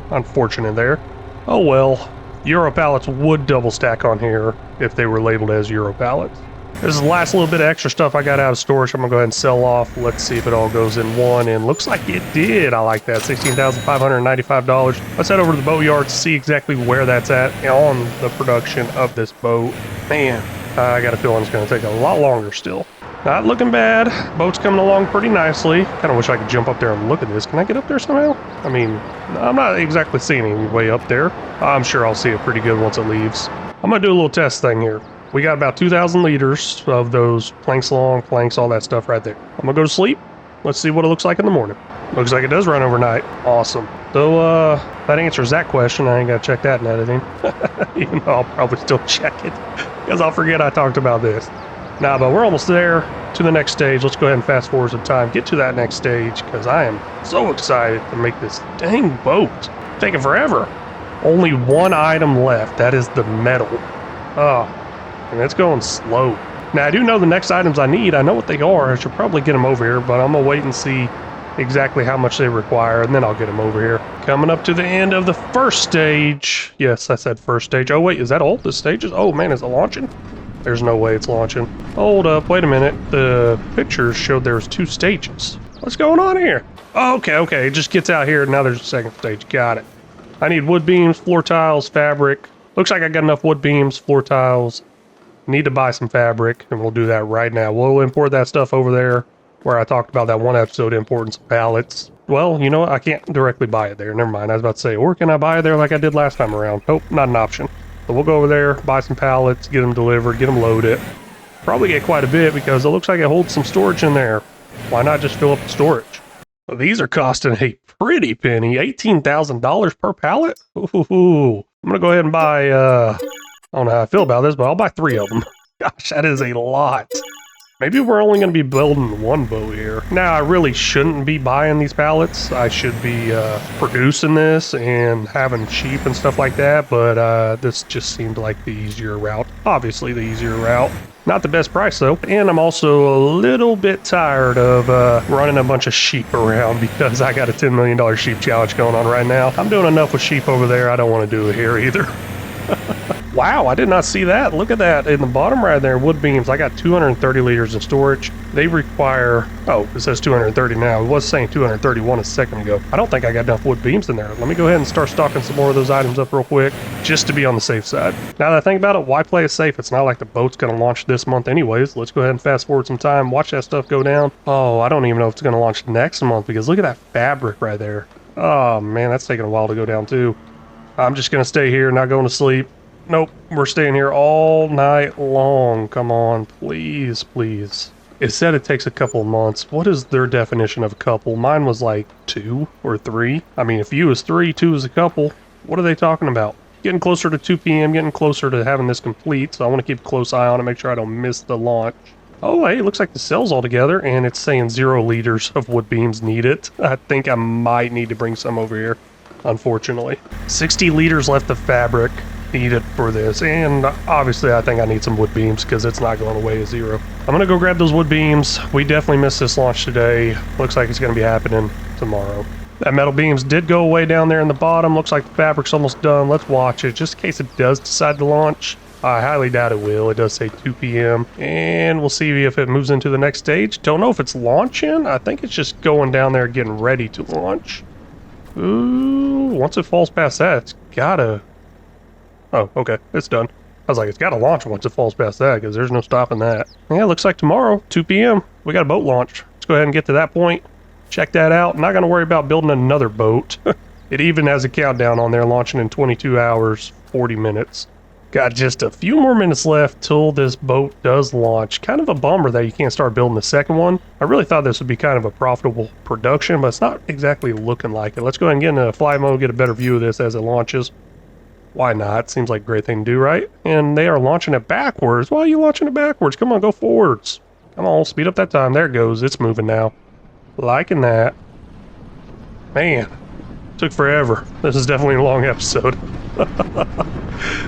Unfortunate there. Oh well, Euro pallets would double stack on here if they were labeled as Euro pallets. This is the last little bit of extra stuff I got out of storage. I'm gonna go ahead and sell off. Let's see if it all goes in one, and looks like it did. I like that. $16,595. Let's head over to the boat yard to see exactly where that's at on the production of this boat. Man, I got a feeling it's gonna take a lot longer still. Not looking bad. Boat's coming along pretty nicely. Kind of wish I could jump up there and look at this. Can I get up there somehow? I mean, I'm not exactly seeing any way up there. I'm sure I'll see it pretty good once it leaves. I'm gonna do a little test thing here. We got about 2,000 liters of those planks long, planks, all that stuff right there. I'm gonna go to sleep. Let's see what it looks like in the morning. Looks like it does run overnight. Awesome. So that answers that question. I ain't gotta check that in editing. Even though I'll probably still check it because I'll forget I talked about this. Nah, but we're almost there to the next stage. Let's go ahead and fast forward some time. Get to that next stage because I am so excited to make this dang boat. Taking forever. Only one item left. That is the metal. And it's going slow. Now, I do know the next items I need. I know what they are. I should probably get them over here, but I'm going to wait and see exactly how much they require, and then I'll get them over here. Coming up to the end of the first stage. Yes, I said first stage. Oh, wait, is that all the stages? Oh, man, is it launching? There's no way it's launching. Hold up, wait a minute. The pictures showed there was 2 stages. What's going on here? Oh, okay. It just gets out here, and now there's a second stage. Got it. I need wood beams, floor tiles, fabric. Looks like I got enough wood beams, floor tiles. Need to buy some fabric, and we'll do that right now. We'll import that stuff over there where I talked about that one episode importing some pallets. Well, you know what? I can't directly buy it there. Never mind. I was about to say, or can I buy it there like I did last time around? Nope, not an option. So we'll go over there, buy some pallets, get them delivered, get them loaded. Probably get quite a bit because it looks like it holds some storage in there. Why not just fill up the storage? Well, these are costing a pretty penny. $18,000 per pallet? Ooh. I'm going to go ahead and buy... I don't know how I feel about this, but I'll buy 3 of them. Gosh, that is a lot. Maybe we're only going to be building one boat here. Now, I really shouldn't be buying these pallets. I should be producing this and having sheep and stuff like that, but this just seemed like the easier route. Obviously, the easier route. Not the best price, though. And I'm also a little bit tired of running a bunch of sheep around because I got a $10 million sheep challenge going on right now. I'm doing enough with sheep over there. I don't want to do it here either. Wow, I did not see that. Look at that. In the bottom right there, wood beams, I got 230 liters in storage. They require, oh, it says 230 now. It was saying 231 a second ago. I don't think I got enough wood beams in there. Let me go ahead and start stocking some more of those items up real quick, just to be on the safe side. Now that I think about it, why play it safe? It's not like the boat's going to launch this month anyways. Let's go ahead and fast forward some time, watch that stuff go down. Oh, I don't even know if it's going to launch next month because look at that fabric right there. Oh, man, that's taking a while to go down too. I'm just going to stay here, not going to sleep. Nope, we're staying here all night long. Come on, please, please. It said it takes a couple of months. What is their definition of a couple? Mine was like 2 or 3. I mean, if you is 3, 2 is a couple. What are they talking about? Getting closer to 2 p.m., getting closer to having this complete, so I want to keep a close eye on it, make sure I don't miss the launch. Oh, hey, it looks like the cell's all together, and it's saying 0 liters of wood beams needed. I think I might need to bring some over here, unfortunately. 60 liters left of fabric needed for this, and obviously I think I need some wood beams because it's not going away at 0. I'm gonna go grab those wood beams. We definitely missed this launch today. Looks like it's gonna be happening tomorrow. That metal beams did go away down there in the bottom. Looks like the fabric's almost done. Let's watch it just in case it does decide to launch. I highly doubt it will. It does say 2 p.m. and we'll see if it moves into the next stage. Don't know if it's launching. I think it's just going down there getting ready to launch. Ooh, once it falls past that, it's gotta... Oh, okay, it's done. I was like, it's got to launch once it falls past that because there's no stopping that. Yeah, looks like tomorrow, 2 p.m., we got a boat launch. Let's go ahead and get to that point. Check that out. I'm not going to worry about building another boat. It even has a countdown on there launching in 22 hours, 40 minutes. Got just a few more minutes left till this boat does launch. Kind of a bummer that you can't start building the second one. I really thought this would be kind of a profitable production, but it's not exactly looking like it. Let's go ahead and get into fly mode, get a better view of this as it launches. Why not? Seems like a great thing to do, right? And they are launching it backwards. Why are you launching it backwards? Come on, go forwards. Come on, speed up that time. There it goes. It's moving now. Liking that. Man, took forever. This is definitely a long episode.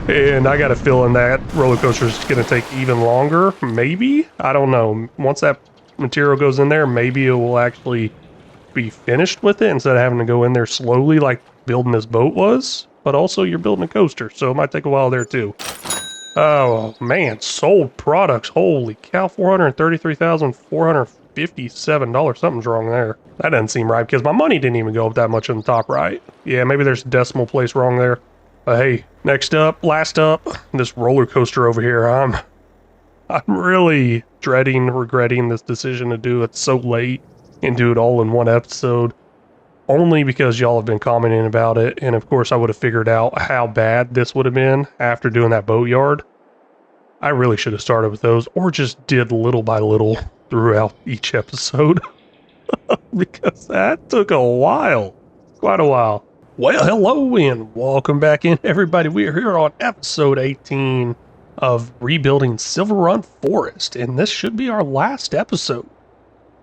And I got a feeling that roller coaster is going to take even longer. Maybe? I don't know. Once that material goes in there, maybe it will actually be finished with it instead of having to go in there slowly like building this boat was. But also you're building a coaster, so it might take a while there too. Oh man, sold products. Holy cow, $433,457. Something's wrong there. That doesn't seem right because my money didn't even go up that much on the top right. Yeah, maybe there's a decimal place wrong there. Hey, next up, last up, this roller coaster over here. I'm really regretting this decision to do it so late and do it all in one episode. Only because y'all have been commenting about it, and of course I would have figured out how bad this would have been after doing that boatyard. I really should have started with those, or just did little by little throughout each episode. Because that took a while. Quite a while. Well, hello and welcome back in, everybody. We are here on episode 18 of rebuilding Silverrun Forest, and this should be our last episode.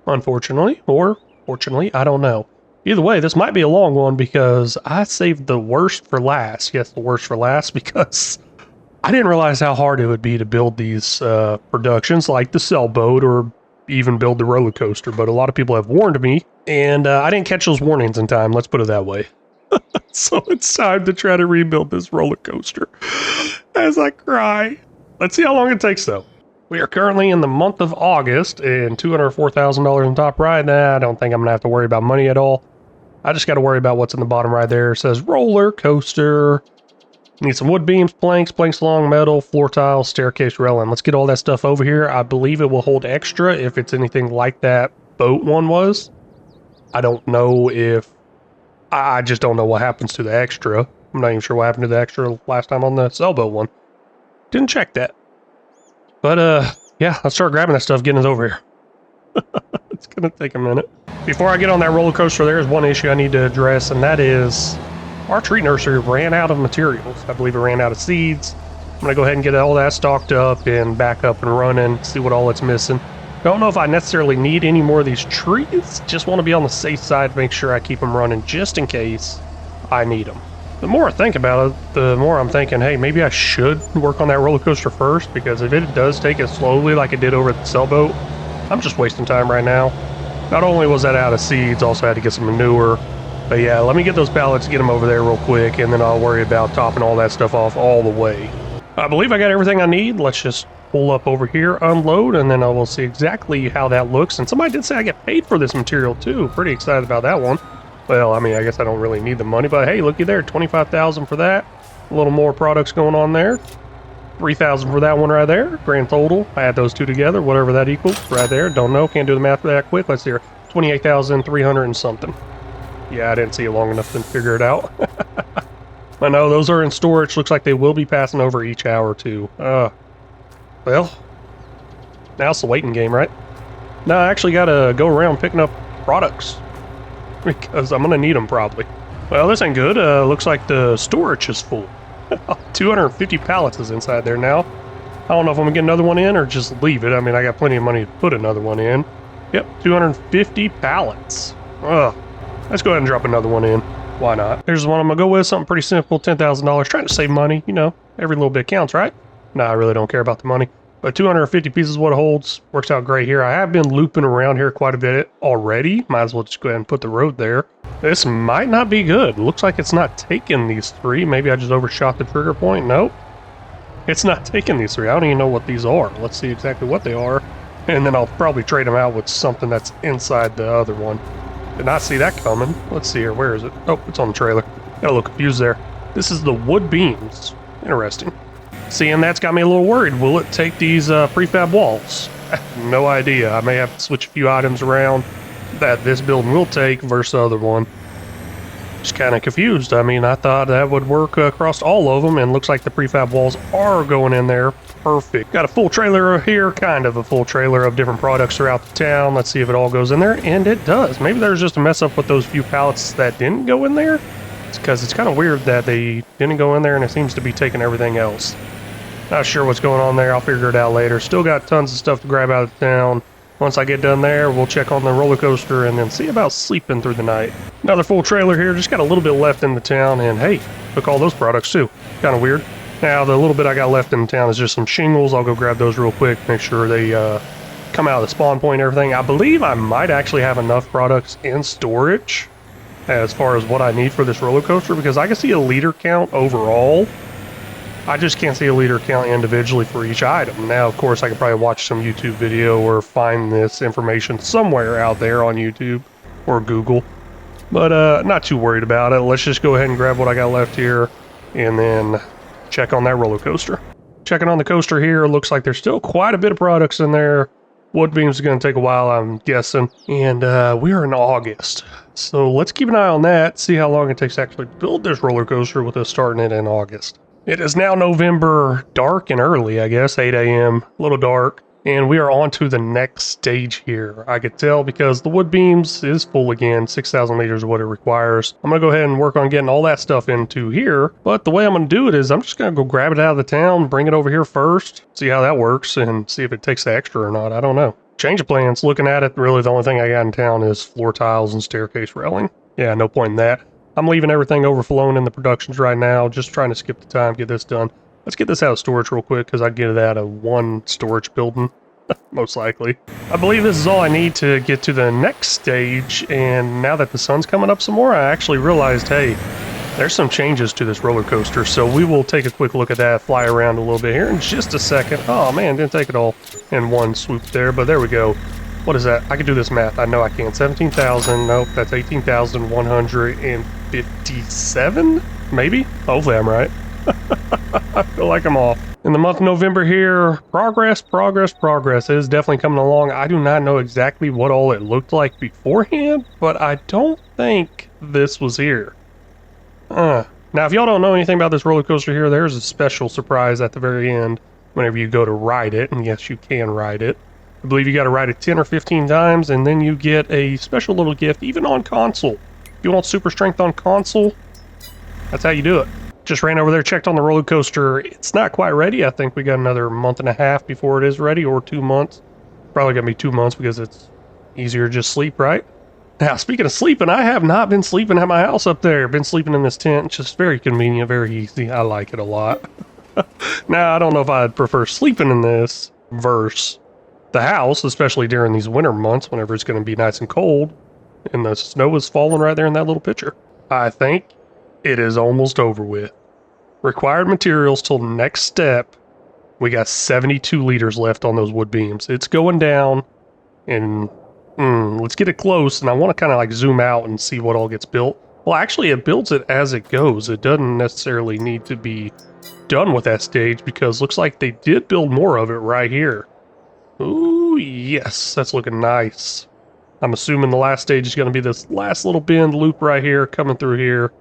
Unfortunately, or fortunately, I don't know. Either way, this might be a long one because I saved the worst for last. Yes, the worst for last because I didn't realize how hard it would be to build these productions like the sailboat or even build the roller coaster. But a lot of people have warned me and I didn't catch those warnings in time. Let's put it that way. So it's time to try to rebuild this roller coaster as I cry. Let's see how long it takes though. We are currently in the month of August and $204,000 on top right now. I don't think I'm going to have to worry about money at all. I just got to worry about what's in the bottom right there. It says roller coaster. Need some wood beams, planks along, metal, floor tiles, staircase railing. Let's get all that stuff over here. I believe it will hold extra if it's anything like that boat one was. I don't know if... I just don't know what happens to the extra. I'm not even sure what happened to the extra last time on the sailboat one. Didn't check that. But, yeah, let's start grabbing that stuff, getting it over here. It's gonna take a minute. Before I get on that roller coaster, there's one issue I need to address, and that is our tree nursery ran out of materials. I believe it ran out of seeds. I'm gonna go ahead and get all that stocked up and back up and running, see what all it's missing. Don't know if I necessarily need any more of these trees. Just want to be on the safe side, make sure I keep them running just in case I need them. The more I think about it, the more I'm thinking, hey, maybe I should work on that roller coaster first, because if it does take it slowly like it did over at the sailboat, I'm just wasting time right now. Not only was that out of seeds, also had to get some manure. But yeah, let me get those pallets, get them over there real quick, and then I'll worry about topping all that stuff off all the way. I believe I got everything I need. Let's just pull up over here, unload, and then I will see exactly how that looks. And somebody did say I get paid for this material too. Pretty excited about that one. Well, I mean, I guess I don't really need the money, but hey, looky there, 25,000 for that. A little more products going on there. 3,000 for that one right there. Grand total, I add those two together, whatever that equals right there. Don't know, can't do the math that quick. Let's see here, 28,300 and something. Yeah, I didn't see it long enough to figure it out. I know those are in storage. Looks like they will be passing over each hour too. Well, now it's the waiting game, right? No, I actually gotta go around picking up products because I'm gonna need them probably. Well, this ain't good. Looks like the storage is full. 250 pallets is inside there now. I don't know if I'm gonna get another one in or just leave it. I mean, I got plenty of money to put another one in. Yep, 250 pallets. Let's go ahead and drop another one in. Why not? Here's one I'm gonna go with, something pretty simple, $10,000. Trying to save money, you know, every little bit counts, right? Nah, I really don't care about the money. But 250 pieces is what it holds. Works out great here. I have been looping around here quite a bit already. Might as well just go ahead and put the road there. This might not be good. Looks like it's not taking these three. Maybe I just overshot the trigger point. Nope. It's not taking these three. I don't even know what these are. Let's see exactly what they are. And then I'll probably trade them out with something that's inside the other one. Did not see that coming. Let's see here. Where is it? Oh, it's on the trailer. Got a little confused there. This is the wood beams. Interesting. See, and that's got me a little worried. Will it take these prefab walls? I have no idea. I may have to switch a few items around that this building will take versus the other one. Just kind of confused. I mean, I thought that would work across all of them, and looks like the prefab walls are going in there. Perfect. Got a full trailer here, kind of a full trailer of different products throughout the town. Let's see if it all goes in there, and it does. Maybe there's just a mess up with those few pallets that didn't go in there. It's because it's kind of weird that they didn't go in there, and it seems to be taking everything else. Not sure what's going on there. I'll figure it out later. Still got tons of stuff to grab out of town. Once I get done there, we'll check on the roller coaster and then see about sleeping through the night. Another full trailer here. Just got a little bit left in the town, and hey, took all those products too. Kind of weird. Now, the little bit I got left in the town is just some shingles. I'll go grab those real quick, make sure they come out of the spawn point and everything. I believe I might actually have enough products in storage as far as what I need for this roller coaster, because I can see a liter count overall. I just can't see a liter count individually for each item. Now, of course, I could probably watch some YouTube video or find this information somewhere out there on YouTube or Google. But not too worried about it. Let's just go ahead and grab what I got left here and then check on that roller coaster. Checking on the coaster here, looks like there's still quite a bit of products in there. Wood beams is going to take a while, I'm guessing. And we are in August. So let's keep an eye on that, see how long it takes to actually build this roller coaster with us starting it in August. It is now November, dark and early, I guess, 8 a.m., a little dark, and we are on to the next stage here. I could tell because the wood beams is full again, 6,000 liters is what it requires. I'm going to go ahead and work on getting all that stuff into here, but the way I'm going to do it is I'm just going to go grab it out of the town, bring it over here first, see how that works, and see if it takes the extra or not. I don't know. Change of plans. Looking at it, really the only thing I got in town is floor tiles and staircase railing. Yeah, no point in that. I'm leaving everything overflowing in the productions right now, just trying to skip the time, get this done. Let's get this out of storage real quick, because I get it out of one storage building, most likely. I believe this is all I need to get to the next stage, and now that the sun's coming up some more, I actually realized, hey, there's some changes to this roller coaster, so we will take a quick look at that, fly around a little bit here in just a second. Oh man, didn't take it all in one swoop there, but there we go. What is that? I can do this math. I know I can. 17,000. Nope, that's 18,157? Maybe? Hopefully I'm right. I feel like I'm off. In the month of November here, progress. It is definitely coming along. I do not know exactly what all it looked like beforehand, but I don't think this was here. Now, if y'all don't know anything about this roller coaster here, there's a special surprise at the very end whenever you go to ride it, and yes, you can ride it. I believe you got to ride it 10 or 15 times, and then you get a special little gift, even on console. If you want super strength on console, that's how you do it. Just ran over there, checked on the roller coaster. It's not quite ready. I think we got another month and a half before it is ready, or 2 months. Probably gonna be 2 months because it's easier to just sleep, right? Now, speaking of sleeping, I have not been sleeping at my house up there. Been sleeping in this tent. It's just very convenient, very easy. I like it a lot. Now, I don't know if I'd prefer sleeping in this versus the house, especially during these winter months whenever it's going to be nice and cold and the snow is falling right there in that little picture. I think it is almost over with. Required materials till next step. We got 72 liters left on those wood beams. It's going down, and let's get it close, and I want to kind of like zoom out and see what all gets built. Well, actually, it builds it as it goes. It doesn't necessarily need to be done with that stage because looks like they did build more of it right here. Ooh, yes, that's looking nice. I'm assuming the last stage is going to be this last little bend loop right here coming through here.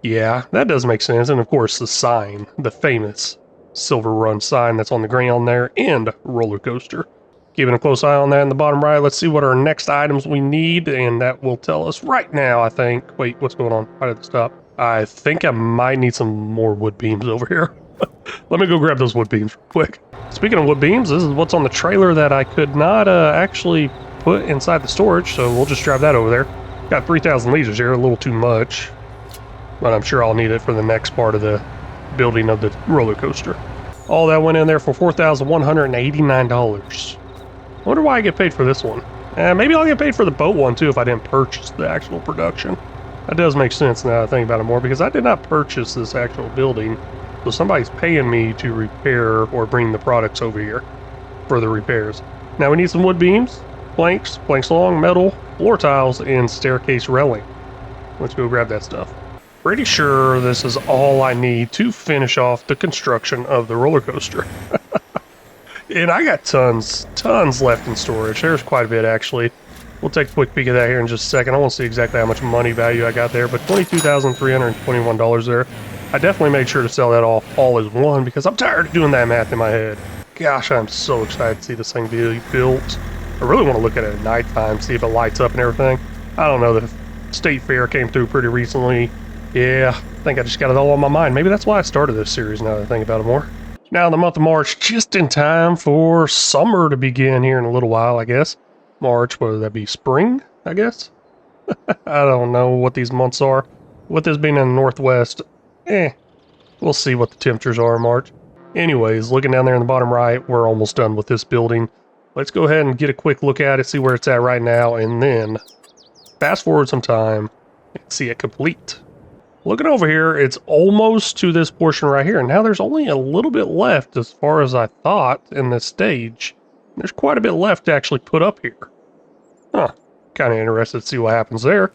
Yeah, that does make sense. And of course, the sign, the famous Silverrun sign that's on the ground there, and roller coaster. Keeping a close eye on that in the bottom right. Let's see what our next items we need, and that will tell us right now, I think. Wait, what's going on? Why did it stop? I think I might need some more wood beams over here. Let me go grab those wood beams real quick. Speaking of wood beams, this is what's on the trailer that I could not actually put inside the storage, so we'll just drive that over there. Got 3,000 liters here, a little too much, but I'm sure I'll need it for the next part of the building of the roller coaster. All that went in there for $4,189. I wonder why I get paid for this one. Maybe I'll get paid for the boat one too if I didn't purchase the actual production. That does make sense now that I think about it more, because I did not purchase this actual building, so somebody's paying me to repair or bring the products over here for the repairs. Now we need some wood beams, planks long, metal, floor tiles, and staircase railing. Let's go grab that stuff. Pretty sure this is all I need to finish off the construction of the roller coaster. And I got tons left in storage. There's quite a bit, actually. We'll take a quick peek at that here in just a second. I won't see exactly how much money value I got there, but $22,321 there. I definitely made sure to sell that off all as one because I'm tired of doing that math in my head. Gosh, I'm so excited to see this thing be built. I really want to look at it at nighttime, see if it lights up and everything. I don't know, the state fair came through pretty recently. Yeah, I think I just got it all on my mind. Maybe that's why I started this series now that I think about it more. Now in the month of March, just in time for summer to begin here in a little while, I guess. March, whether that be spring, I guess? I don't know what these months are. With this being in the Northwest, we'll see what the temperatures are in March. Anyways, looking down there in the bottom right, we're almost done with this building. Let's go ahead and get a quick look at it, see where it's at right now, and then fast forward some time and see it complete. Looking over here, it's almost to this portion right here. Now there's only a little bit left as far as I thought in this stage. There's quite a bit left to actually put up here. Huh, kind of interested to see what happens there.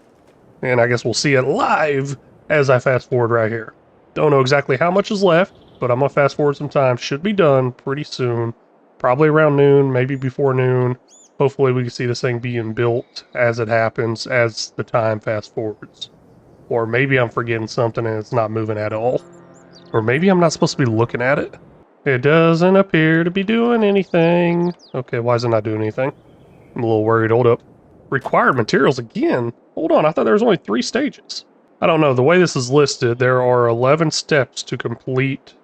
And I guess we'll see it live as I fast forward right here. Don't know exactly how much is left, but I'm gonna fast forward some time. Should be done pretty soon. Probably around noon, maybe before noon. Hopefully we can see this thing being built as it happens, as the time fast forwards. Or maybe I'm forgetting something and it's not moving at all. Or maybe I'm not supposed to be looking at it. It doesn't appear to be doing anything. Okay, why is it not doing anything? I'm a little worried. Hold up. Required materials again? Hold on, I thought there was only 3 stages. I don't know. The way this is listed, there are 11 steps to complete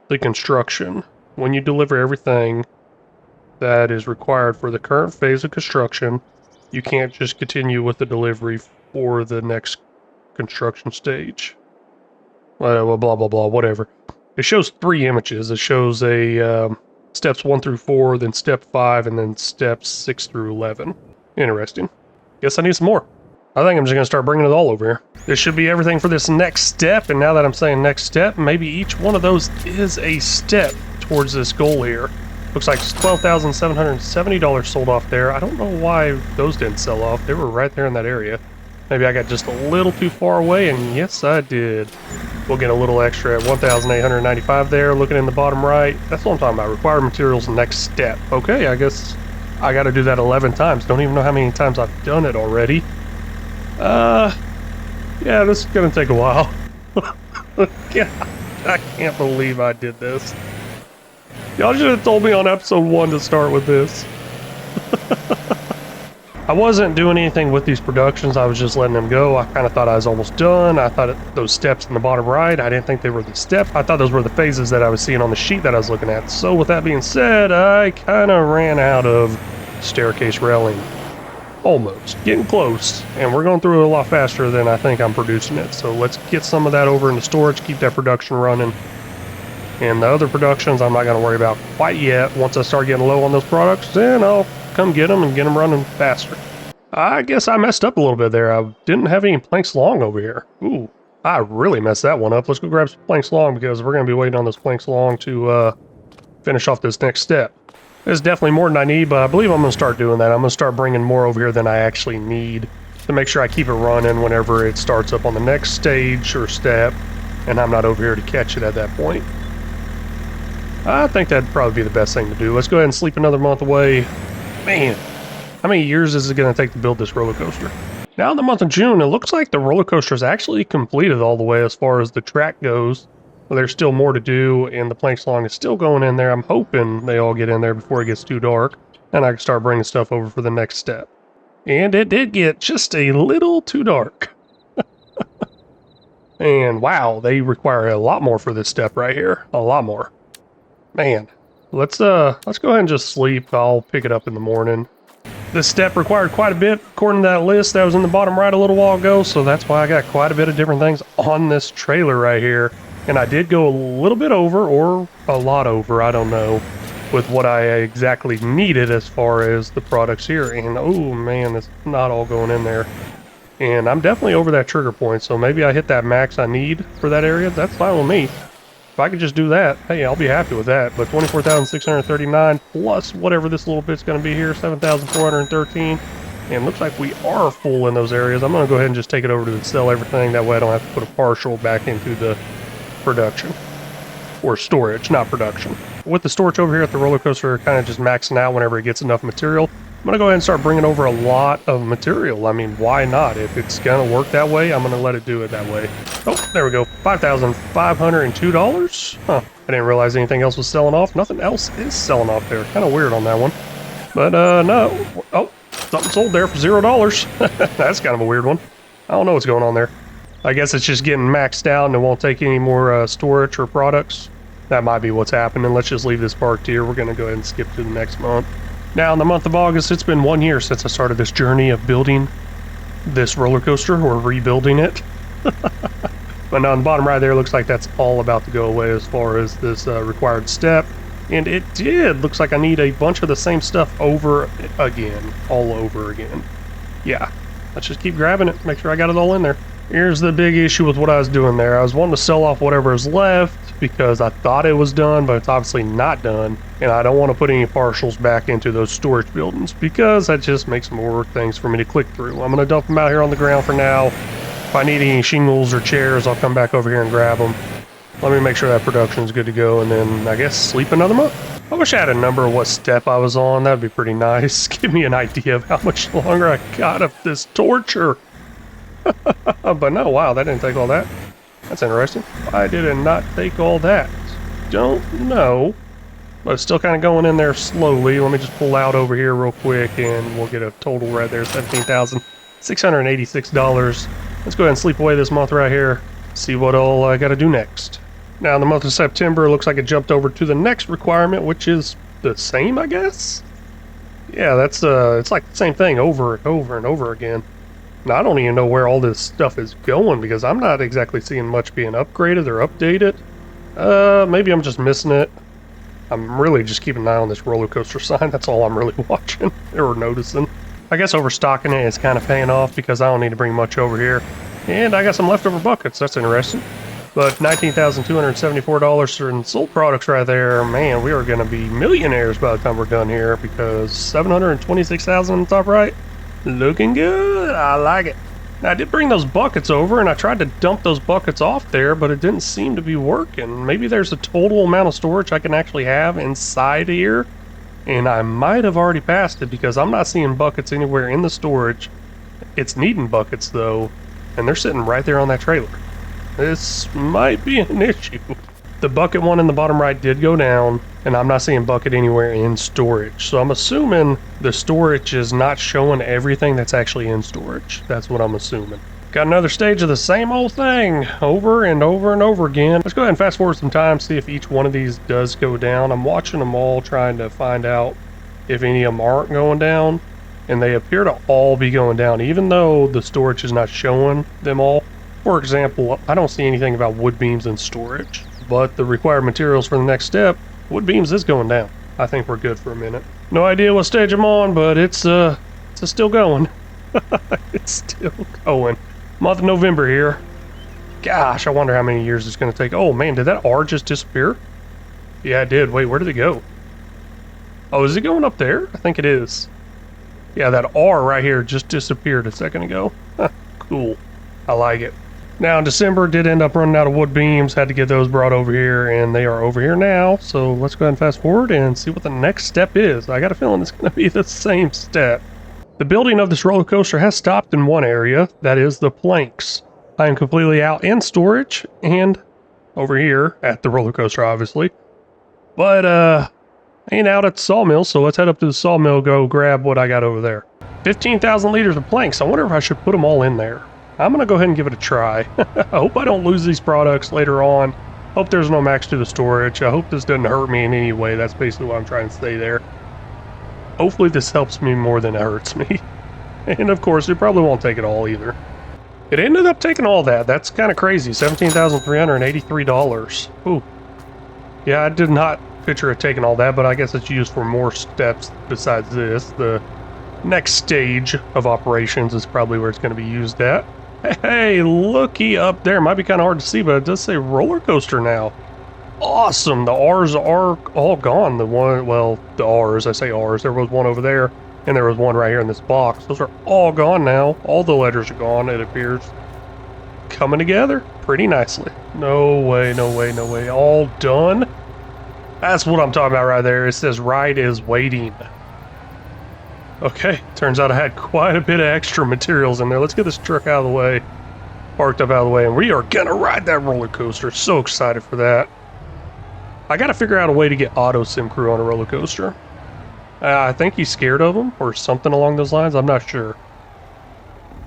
the construction. When you deliver everything that is required for the current phase of construction, you can't just continue with the delivery for the next construction stage. Well, blah blah blah, whatever. It shows 3 images. It shows a steps 1 through 4, then step 5, and then steps 6 through 11. Interesting. Guess I need some more. I think I'm just gonna start bringing it all over here. This should be everything for this next step, and now that I'm saying next step, maybe each one of those is a step towards this goal here. Looks like $12,770 sold off there. I don't know why those didn't sell off. They were right there in that area. Maybe I got just a little too far away, and yes, I did. We'll get a little extra at 1,895 there, looking in the bottom right. That's what I'm talking about, required materials next step. Okay, I guess I gotta do that 11 times. Don't even know how many times I've done it already. Yeah, this is gonna take a while. God, I can't believe I did this. Y'all should have told me on episode 1 to start with this. I wasn't doing anything with these productions. I was just letting them go. I kind of thought I was almost done. I thought those steps in the bottom right, I didn't think they were the step. I thought those were the phases that I was seeing on the sheet that I was looking at. So with that being said, I kind of ran out of staircase railing. Almost. Getting close. And we're going through it a lot faster than I think I'm producing it. So let's get some of that over into storage, keep that production running. And the other productions I'm not going to worry about quite yet. Once I start getting low on those products, then I'll come get them and get them running faster. I guess I messed up a little bit there. I didn't have any planks long over here. Ooh, I really messed that one up. Let's go grab some planks long because we're going to be waiting on those planks long to finish off this next step. There's definitely more than I need, but I believe I'm going to start doing that. I'm going to start bringing more over here than I actually need to make sure I keep it running whenever it starts up on the next stage or step, and I'm not over here to catch it at that point. I think that'd probably be the best thing to do. Let's go ahead and sleep another month away. Man, how many years is it going to take to build this roller coaster? Now in the month of June, it looks like the roller coaster is actually completed all the way as far as the track goes. There's still more to do, and the planks long is still going in there. I'm hoping they all get in there before it gets too dark, and I can start bringing stuff over for the next step. And it did get just a little too dark. And wow, they require a lot more for this step right here. A lot more. Man, let's go ahead and just sleep. I'll pick it up in the morning. This step required quite a bit according to that list that was in the bottom right a little while ago, so that's why I got quite a bit of different things on this trailer right here. And I did go a little bit over, or a lot over, I don't know, with what I exactly needed as far as the products here. And oh man, it's not all going in there. And I'm definitely over that trigger point, so maybe I hit that max I need for that area. That's fine with me. If I could just do that, hey, I'll be happy with that. But 24,639 plus whatever this little bit's going to be here, 7,413. And looks like we are full in those areas. I'm going to go ahead and just take it over to the sell everything. That way I don't have to put a partial back into the production. Or storage, not production. With the storage over here at the roller coaster kind of just maxing out whenever it gets enough material, I'm going to go ahead and start bringing over a lot of material. I mean, why not? If it's going to work that way, I'm going to let it do it that way. Oh, there we go. $5,502. Huh. I didn't realize anything else was selling off. Nothing else is selling off there. Kind of weird on that one. But, no. Oh, something sold there for $0. That's kind of a weird one. I don't know what's going on there. I guess it's just getting maxed out and it won't take any more storage or products. That might be what's happening. Let's just leave this parked here. We're going to go ahead and skip to the next month. Now, in the month of August, it's been 1 year since I started this journey of building this roller coaster, or rebuilding it. But now on the bottom right there, looks like that's all about to go away as far as this required step. And it did. Looks like I need a bunch of the same stuff over again. All over again. Yeah. Let's just keep grabbing it. Make sure I got it all in there. Here's the big issue with what I was doing there. I was wanting to sell off whatever is left because I thought it was done, but it's obviously not done. And I don't want to put any partials back into those storage buildings because that just makes more things for me to click through. I'm going to dump them out here on the ground for now. If I need any shingles or chairs, I'll come back over here and grab them. Let me make sure that production's good to go, and then I guess sleep another month. I wish I had a number of what step I was on. That'd be pretty nice. Give me an idea of how much longer I got of this torture. But no, wow, that didn't take all that. That's interesting. Why did it not take all that? Don't know. But it's still kind of going in there slowly. Let me just pull out over here real quick and we'll get a total right there, $17,686. Let's go ahead and sleep away this month right here. See what all I got to do next. Now in the month of September, it looks like it jumped over to the next requirement, which is the same, I guess? Yeah, that's it's like the same thing over and over and over again. Now, I don't even know where all this stuff is going because I'm not exactly seeing much being upgraded or updated. Maybe I'm just missing it. I'm really just keeping an eye on this roller coaster sign. That's all I'm really watching or noticing. I guess overstocking it is kind of paying off because I don't need to bring much over here. And I got some leftover buckets. That's interesting. But $19,274 in sold products right there. Man, we are going to be millionaires by the time we're done here because $726,000 on the top right. Looking good. I like it. Now, I did bring those buckets over and I tried to dump those buckets off there, but it didn't seem to be working. Maybe there's a total amount of storage I can actually have inside here, and I might have already passed it because I'm not seeing buckets anywhere in the storage. It's needing buckets though, and they're sitting right there on that trailer. This might be an issue. The bucket one in the bottom right did go down, and I'm not seeing bucket anywhere in storage. So I'm assuming the storage is not showing everything that's actually in storage. That's what I'm assuming. Got another stage of the same old thing over and over and over again. Let's go ahead and fast forward some time, see if each one of these does go down. I'm watching them all, trying to find out if any of them aren't going down, and they appear to all be going down, even though the storage is not showing them all. For example, I don't see anything about wood beams in storage, but the required materials for the next step, wood beams is going down. I think we're good for a minute. No idea what stage I'm on, but it's still going. It's still going. Month of November here. Gosh, I wonder how many years it's going to take. Oh man, did that R just disappear? Yeah, it did. Wait, where did it go? Oh, is it going up there? I think it is. Yeah, that R right here just disappeared a second ago. Cool. I like it. Now in December, did end up running out of wood beams. Had to get those brought over here, and they are over here now. So let's go ahead and fast forward and see what the next step is. I got a feeling it's going to be the same step. The building of this roller coaster has stopped in one area, that is the planks. I am completely out in storage and over here at the roller coaster, obviously. But I ain't out at the sawmill, so let's head up to the sawmill, go grab what I got over there. 15,000 liters of planks. I wonder if I should put them all in there. I'm gonna go ahead and give it a try. I hope I don't lose these products later on. Hope there's no max to the storage. I hope this doesn't hurt me in any way. That's basically what I'm trying to say there. Hopefully this helps me more than it hurts me. And of course, it probably won't take it all either. It ended up taking all that. That's kind of crazy. $17,383. Ooh. Yeah, I did not picture it taking all that, but I guess it's used for more steps besides this. The next stage of operations is probably where it's going to be used at. Hey, looky up there. Might be kind of hard to see, but it does say roller coaster now. Awesome. The R's are all gone. The one, well, the R's, I say R's. There was one over there, and there was one right here in this box. Those are all gone now. All the letters are gone, it appears. Coming together pretty nicely. No way, no way, no way. All done. That's what I'm talking about right there. It says ride is waiting. Okay, turns out I had quite a bit of extra materials in there. Let's get this truck out of the way. Parked up out of the way, and we are gonna ride that roller coaster. So excited for that. I gotta figure out a way to get Auto Sim Crew on a roller coaster. I think he's scared of them, or something along those lines. I'm not sure.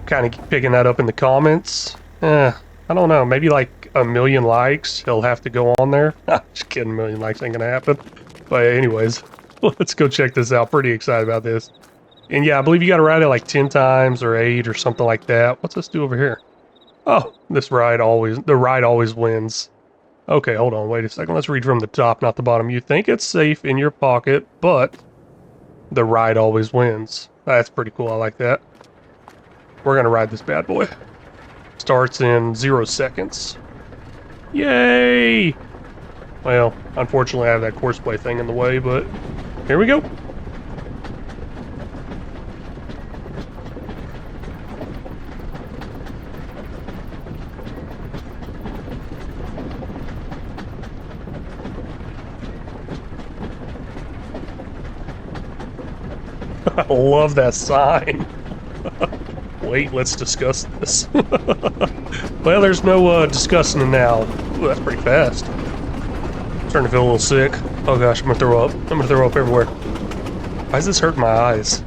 Kind of picking that up in the comments. I don't know. Maybe like 1 million likes, he'll have to go on there. Just kidding, 1 million likes ain't gonna happen. But anyways, let's go check this out. Pretty excited about this. And yeah, I believe you gotta ride it like 10 times or 8 or something like that. What's this do over here? Oh, the ride always wins. Okay, hold on, wait a second. Let's read from the top, not the bottom. You think it's safe in your pocket, but the ride always wins. That's pretty cool, I like that. We're gonna ride this bad boy. Starts in 0 seconds. Yay! Well, unfortunately I have that courseplay thing in the way, but here we go. I love that sign. Wait, let's discuss this. Well, there's no discussing it now. Ooh, that's pretty fast. Starting to feel a little sick. Oh gosh, I'm gonna throw up. I'm gonna throw up everywhere. Why is this hurting my eyes?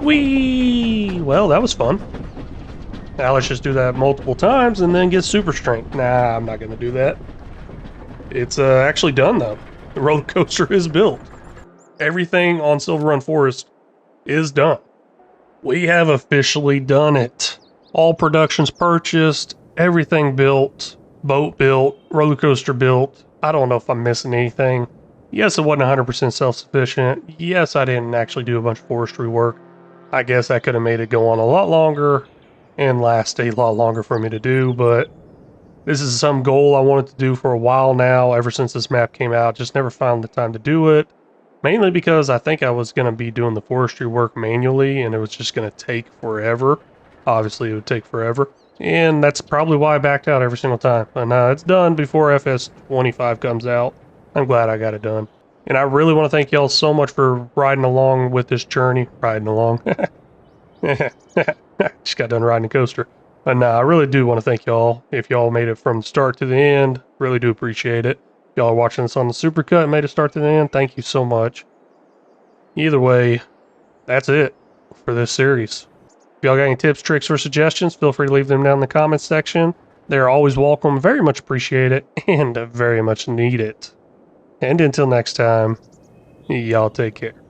Whee! Well, that was fun. Now let's just do that multiple times and then get super strength. Nah, I'm not gonna do that. It's actually done though. The roller coaster is built. Everything on Silverrun Forest is done. We have officially done it. All productions purchased, everything built, boat built, roller coaster built. I don't know if I'm missing anything. Yes, it wasn't 100% self-sufficient. Yes, I didn't actually do a bunch of forestry work. I guess I could have made it go on a lot longer and last a lot longer for me to do, but this is some goal I wanted to do for a while now, ever since this map came out. Just never found the time to do it, mainly because I think I was going to be doing the forestry work manually, and it was just going to take forever. Obviously, it would take forever. And that's probably why I backed out every single time. But now it's done before FS25 comes out. I'm glad I got it done. And I really want to thank y'all so much for riding along with this journey. Riding along. Just got done riding a coaster. But nah, I really do want to thank y'all. If y'all made it from the start to the end, really do appreciate it. If y'all are watching this on the Supercut and made it start to the end, thank you so much. Either way, that's it for this series. If y'all got any tips, tricks, or suggestions, feel free to leave them down in the comments section. They're always welcome, very much appreciate it, and very much need it. And until next time, y'all take care.